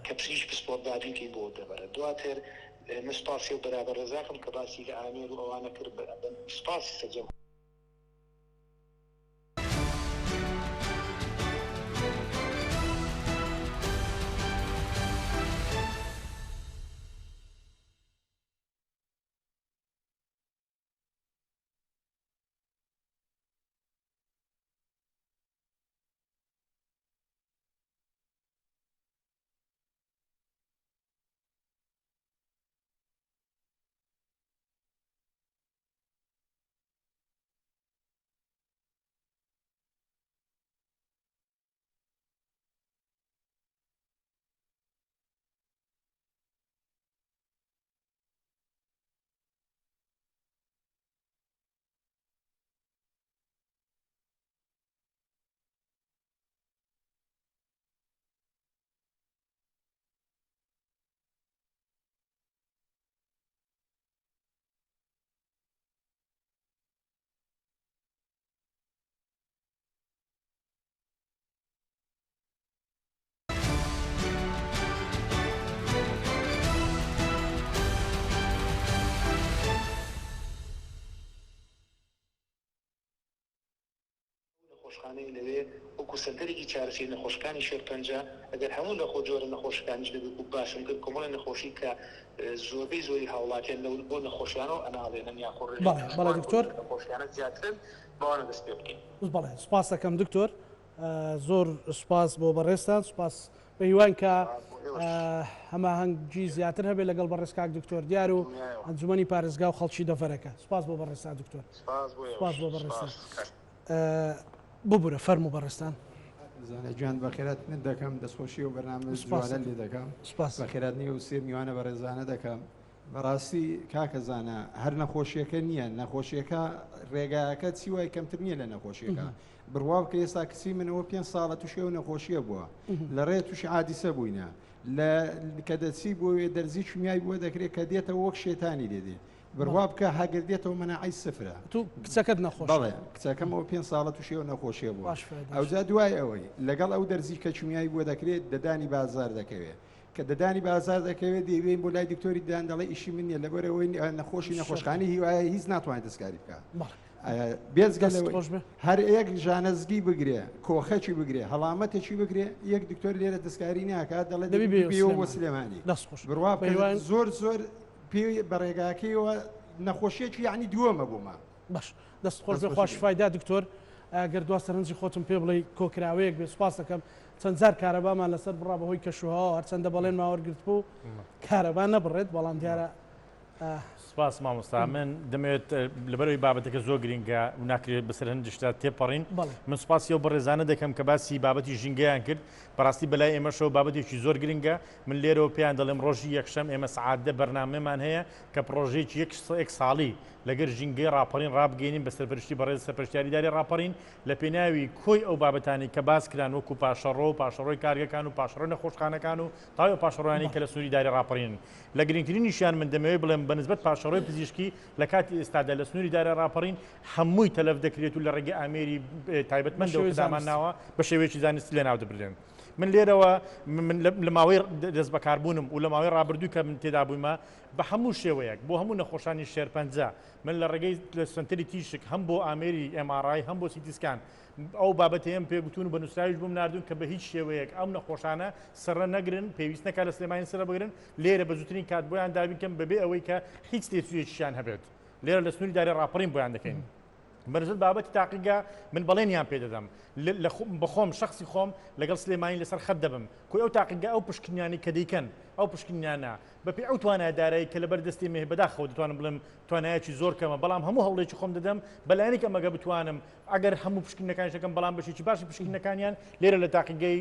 کە پزیشکی پسپۆڕ دابین بکەین بۆ دەڤەرە دواتر سپاسی و بەرابەر ڕێزاکەم کە باسی لە ئامێر و ئەوانە کرد سپاسی سەرجەم نەخۆشخانەی لەوێ وەکو سەنتەرێکی چارەسەری نەخۆشەکانی شێرپەنجە ئەگەر هەموو لە خۆ جۆرە نەخۆشەکانیش دەبێت و باشم کرد کۆمەڵە نەخۆشی کە زۆربەی زۆری هاوڵاتیان لەو بۆ نەخۆشیانەوە ئەناڵێنن یا بەڵێ دکتۆر نەخۆشیانە زیاترن بەوانە دەست پێ بکەین. بەڵێ سوپاس دەکەم دکتۆر زۆر سوپاس بۆ بەڕێستان سوپاس بە هیوان کە هەماهەنگی زیاتر هەبێت لەگەڵ بەڕێزکاک دکتۆر دیار و ئەنجومەنی پارێزگا و خەڵکی دەڤەرەکە سوپاس بۆ بەڕێستان دکتۆر سوپاس بۆ بەڕێستان ببوورە فەرموو بەڕێستان زانە جوان بەخێرات من دەکەم دەستخۆشی و بەرنامە جوانە لێ دەکەم بەخێرات نیە و سێ میوانە بەڕێزانە دەکەم بەڕاستی کاکەزانە هەر نەخۆشیەکە نییە نەخۆشیەکە ڕێگایەکە چی وای کەمتر نییە لە نەخۆشیەکە بڕواو کە ئێستا کچی منەوە 5 ساڵە تووشێ و نەخۆشیە بووە لە ڕێ تووشی عادیسە بووینە لە کە دەچی بۆ دەرزی چمیای بووە دەکرێت کە دێتە وەک شێتانی دێدێ بڕوا بکە هاگر دێتەوە مەناعی سفرە تو کچەکەت نەخۆش بەڵێ کچەکەمەوە 5 ساڵە تووشیەوە نەخۆشیە بووە ئەوجا دوای ئەوەی لەگەڵ ئەو دەرزی کە چومیایی بۆ دەکرێت دەدانی بازار دەکەوێت کە دەدانی بازار دەکەوێت دەیوێن بۆ لای دکتۆری دان دەڵێ ئیشی من نیە لەبەرەوەی نەخۆشی نەخۆشخانەی هیوایە هیچ ناتوانێت دەستکاری بکات بێزگەلەوەی هەر یەک ژانەزگی بگرێ کۆخەکی بگرێ هەڵامەتێکی بگرێ یەک دکتۆر لێرە دەستکاری ناکات دەڵێ بێەوە سلێمانی بڕوا زۆر زۆر پێی بەڕێگاکەیەوە نەخۆشیێکی یعنی دووەمە بوومە باش دەستخۆش بێ خوش فایدا دکتۆر ئەگەر دوا سەرنجی خۆتم پێ بڵێ کۆکراوەیەک بێ سوپاس دەکەم چەند جار کارەبامان لەسەر بڕا بەهۆی کەشوها هەرچەندە بەڵێن ماوەرگرت بوو کارەبا نەبڕێت بەڵام دیارە سپاس مامۆستا من دەمەوێت لەبەرەوەی بابەتەکە زۆر گرنگە و ناکرێت بەسەر هەندشتا تێپەڕین من سوپاسی ئەو بەڕێزانە دەکەم کە باسی بابەتی ژینگەیان کرد بەڕاستی بەلای ئێمەشەوە بابەتێکی زۆر گرنگە من لێرەوە پێیان دەڵێم ڕۆژی یەکشەم ئێمە سعادە بەرنامەمان هەیە کە پرۆژەیەکی یەک ساڵی لەگەر ژینگەی ڕاپەڕین ڕابگەینین بە سەرپەرشتی بەڕێز سەرپەرشتیاریداری ڕاپەڕین لە پێناوی کۆی ئەو بابەتانی کە باس کران وەکو پاشەڕۆ و پاشەڕۆی کارگەکان و پاشەڕۆی نەخۆشخانەکان و تاوی پاشەڕۆیانی کە لە سنووری داری ڕاپەڕین لە گرنگترینیشیان من دەمەوێت بڵێم بەنسبەت پاشەڕۆی پزیشکی لە کاتی ئێستادا لە سنووری داری ڕاپەڕین هەمووی تەلەف دەکرێت و لە ڕێگەی ئامێری تایبەتمەندەوە دامان ناوە بە شێوەیەکی زانستی لێ ناو دەبرێن من لێرەوە لە ماوەی دەست بەکاربوونم و لە ماوەی ڕابردوو کە من تێدا بوویمە بە هەموو شێوەیەک بۆ هەموو نەخۆشانی شێرپەنجە من لە ڕێگەی سنتەری تیشک هەم بۆ ئامێری MRI هەم بۆ سیتیسکان ئەو بابەتەیەم پێگوتون و بە نووسراویش بووم نردون کە بە هیچ شێوەیەک ئەم نەخۆشانە سەرە نەگرن پێویست نەکات لە سلێمانی سرە بگرن لێرە بە زووترین کات بۆیان دابینکەم بەبێ ئەوەی کە هیچ تێچوویەکیشیان هەبێت لێرە لە سنووری داری ڕاپەڕین بۆیان دەکەین بەرزت بابەتی تاقیگا من بەڵێنیان پێ دەدەم بەخۆم شخصی خۆم لەگەڵ سلێمانی لەسەر خەت دەبم کۆی ئەو تاقیگا ئەو پشکنیانی کە دەیکەن ئەو پشکنیانە بەپی ئەو توانای دارایی کە لەبەر دەستی مێ بەداخەوە دەتوانم بڵم توانایەکی زۆر کەمە بەڵام هەموو هەوڵێکی خۆم دەدەم بەلایەنێک ئەمەگە بتوانم ئەگەر هەموو پشکنەکانیشەکەم بەڵام بەشێکی باشی پشکنەکانیان لێرە لە تاقیگەی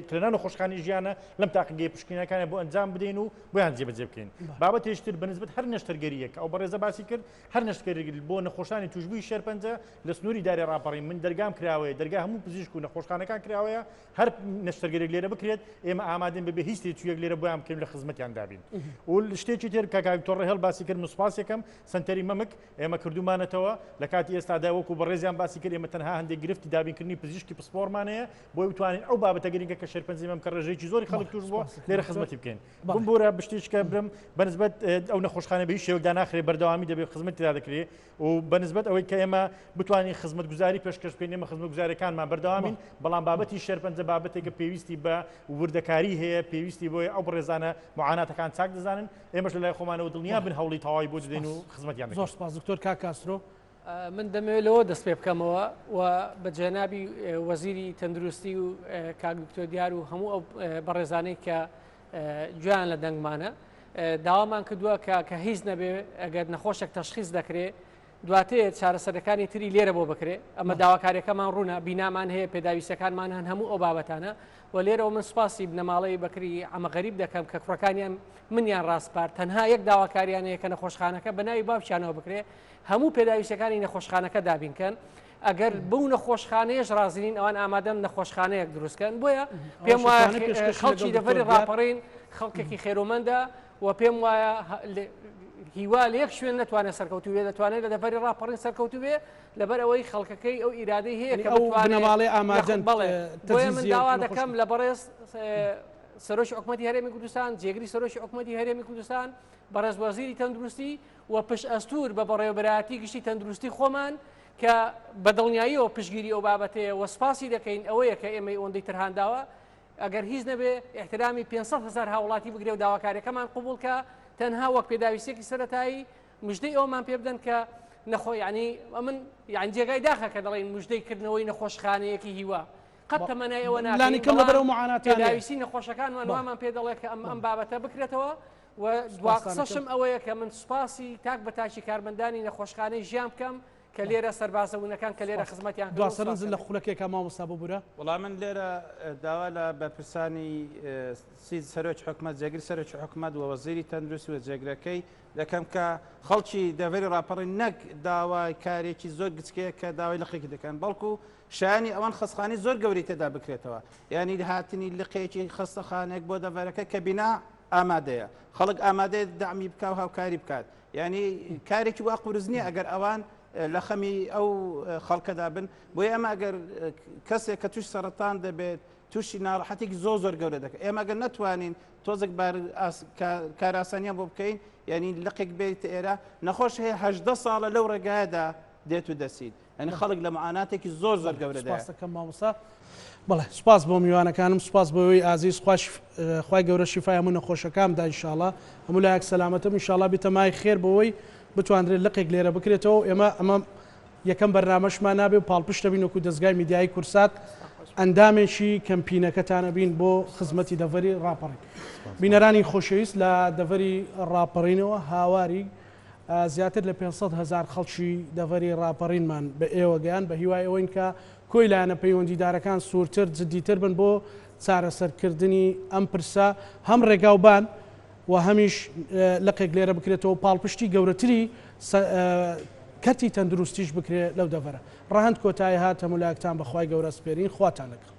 کلێنە نەخۆشخانەی ژیانە لەم تاقیگەی پشکنەکانە بۆ ئەنجام بدەین و بۆیان جێبەجێ بکەین بابەت هێشتر بەنسبەت هەر نەشتەرگەریەک ئەو بەڕێزە باسی کرد هەر نەشتەرگەری بۆ نەخۆشانی توشبووی شێرپەنجە لە سنووری داری ڕاپەڕین من دەرگام کراوەیە دەرگا هەموو پزیشک و نەخۆشخانەکان کراوەیە هەر نەشتەرگەرێک لێرە بکرێت ئێمە ئامادەین بەبێ هیچ تێچوویەک لێرە بۆیان بکەین لە خزمەتیان دابین و شتێکی تر کە کاکتۆر ڕێهێڵ باسی کرد مسپاسێکم سنتەری مەمک ئێمە کردومانەتەوە لە کاتی ئێستادا وەکو بەڕێزیان باسی کرد ئێمە تەنها هەندێک گرفتی دابینکردنی پزیشکی پسپۆرمانەیە بۆی بتوانین ئەو بابەتە گرنگە کە شێرپەنجی مەم کە ڕێژەیەکی زۆری خەڵک توش بووە لێرە خزمەتی بکەین بم بۆرە بشتێککە برم بەنسبەت ئەو نەخۆشخانە بە هیچ شێوەیەکدا ناخرێ بەردەوامی دەبێت خزمەتیدا دەکرێت و بەنسبەت ئەوەی کە ئێمە بتوانین خزمەت گوزاری پێشکەش بکەین ئێمە خزمەت گوزارەکانمان بەردەوامین بەڵام بابەتی شێرپەنجە بابەتێکە پێویستی بە وردەکاری هەیە پێویستی بۆی ئەو بڕێزانە معاناتەکان چاک دەزانن ئێمەش لە لای خۆمانەوە دڵنیا بن هەوڵی تەواوی بۆ دەدەین و خزمەتیان زۆر سپاس دکتۆر کاکاسرۆ من دەمەوێت لەوە دەست پێ بکەمەوە و بە جێنابی وەزیری تەندروستی و کاک دکتۆر دیار و هەموو ئەو بەڕێزانەی کە گویان لە دەنگمانە داوامان کردووە کە هیچ نەبێ ئەگەر نەخۆشێک تەشخیص دەکرێت دواتر چارەسەرەکانی تری لێرە بۆ بکرێت ئەمە داواکاریەکەمان ڕوونە بینامان هەیە پێداویستەکانمان هەن هەموو ئەو بابەتانە و لێرەوە من سوپاسی بنەماڵەی بەکری ئەمە غەریب دەکەم کە کوڕەکانیان منیان ڕاستپار تەنها یەک داواکاریانەیە کە نەخۆشخانەکە بە ناوی باوشیانەوە بکرێت هەموو پێداویستەکانی نەخۆشخانەکە دابینکەن ئەگەر بەو نەخۆشخانەیەش رازیین ئەوان ئامادەم نەخۆشخانەیەک دروستکەن بۆیە پێم وایە خەڵکی دەڤەری ڕاپەڕین خەڵکێکی خێرۆمەندە و پێم وایە هیوا لە یەک شوێن نتوانێت سەرکەوتو بێ دەتوانێت لە دەڤەری ڕاپەڕین سەرکەوتو بێ لەبەر ئەوەی خەڵکەکەی ئەو ئیرادەی هەیە کە بنەماڵەی ئاماژەن بۆیە من داوا دەکەم لە بەڕێز سەرۆکی حکوومەتی هەرێمی کوردستان جێگری سەرۆکی حکوومەتی هەرێمی کوردستان بەڕێز وەزیری تەندروستی و پشت ئەستور بە بەڕێوەبەرایەتی گشتی تەندروستی خۆمان کە بەدڵنیاییەوە پشگیری ئەو بابەتەیە و سپاسی دەکەین ئەوەیە کە ئێمە ئەوەندەی ترهانداوە ئەگەر هیچ نەبێ احترامی 500,000 هاوڵاتی بگرێ و داواکاریەکەمان قبول کە تەنها وەک پێداویستێکی سەرەتایی مژدەی ئەومان پێ بدەن کە نەخۆ ینی من یان جێگای داخە کە دەڵێن مژدەی کردنەوەی نەخۆشخانەیەکی هیوا قەت تەمەنای ئەوە ناکەین نەخۆشەکانمان وامان پێ دەڵێ کە ئەم بابەتە بکرێتەوە و دوا قسەشم ئەوەیە کە من سوپاسی تاک بە تاچی کارمەندانی نەخۆشخانەی ژیان بکەم کە لێرە سەربازەبوونەکان کە لێرە خزمەتیان دواسەرنج لە خولەکێکە مامۆستا ببوورە وەڵام من لێرە داوا لە بەرپرسانی سەرۆکی حکومەت جێگری سەرۆکی حکومەت و وەزیری تەندروستی و جێگرەکەی دەکەم کە خەڵکی دەڤەری ڕاپەڕین نەک داوای کارێکی زۆر گچکەیە کە داوای لقێکی دەکەن بەڵکو شایانی ئەوان خستخانی زۆر گەوری تێدا بکرێتەوە یعنی هاتنی لقێکی خستەخانێک بۆ دەڤەرەکە کە بینا ئامادەیە خەڵک ئامادەیە دامی بکە و هاوکاری بکات یعنی کارێکی وا قورس نییە ئەگەر ئەوان لە خەمی ئەو خەڵکەدا بن بۆی ئەمە ئەگەر کەسێک کە توش سەرەتان دەبێت تووشی ناڕەحەتێکی زۆر گەورە دەکەن ئێمە ئەگەر نەتوانین تۆزێک کاراسانیان بۆ بکەین یعنی لقێک بێت ئێرە نەخۆش هەیە 18 ساڵە لەو ڕێگایەدا دێت و دەسید ئەنی خەڵک لە معاناتێکی زۆر گەورەدا سپاسەکەم مامۆستا بەڵێ سپاس بۆ میوانەکانم سپاس بۆەوەی ئازیز خوای گەورە شیفای هەموو نەخۆشەکاندا ئینشاڵڵا هەموو لایەک سەلامەتم ئینشاڵڵا بیتە مای خێر بۆەوەی بتوانرێت لقێک لێرە بکرێتەوە ئەمە یەکەم بەرنامەشمان نابێ و پاڵپشتە بین وەکو دەستگای میدیایی کورسات ئەندامێکی کەمپینەکەتانە بین بۆ خزمەتی دەڤەری ڕاپەڕین بینەرانی خۆشەویست لە دەڤەری ڕاپەڕینەوە هاواری زیاتر لە 500,000 خەڵکی دەڤەری ڕاپەڕینمان بە ئێوە گەیان بە هیوای ئەوەین کە کۆی لایەنە پەیوەندیدارەکان سوورتر جددیتر بن بۆ چارەسەرکردنی ئەم پرسە هەم ڕێگاوبان و هەمیش لقێک لێرە بکرێتەوە پاڵپشتی گەورەتری کەتی تەندروستیش بکرێت لەو دەڤەرە ڕەهەند کۆتایی هات هەموو لایەکتان بەخوای گەورە سپێرین خواتان لەگەڵ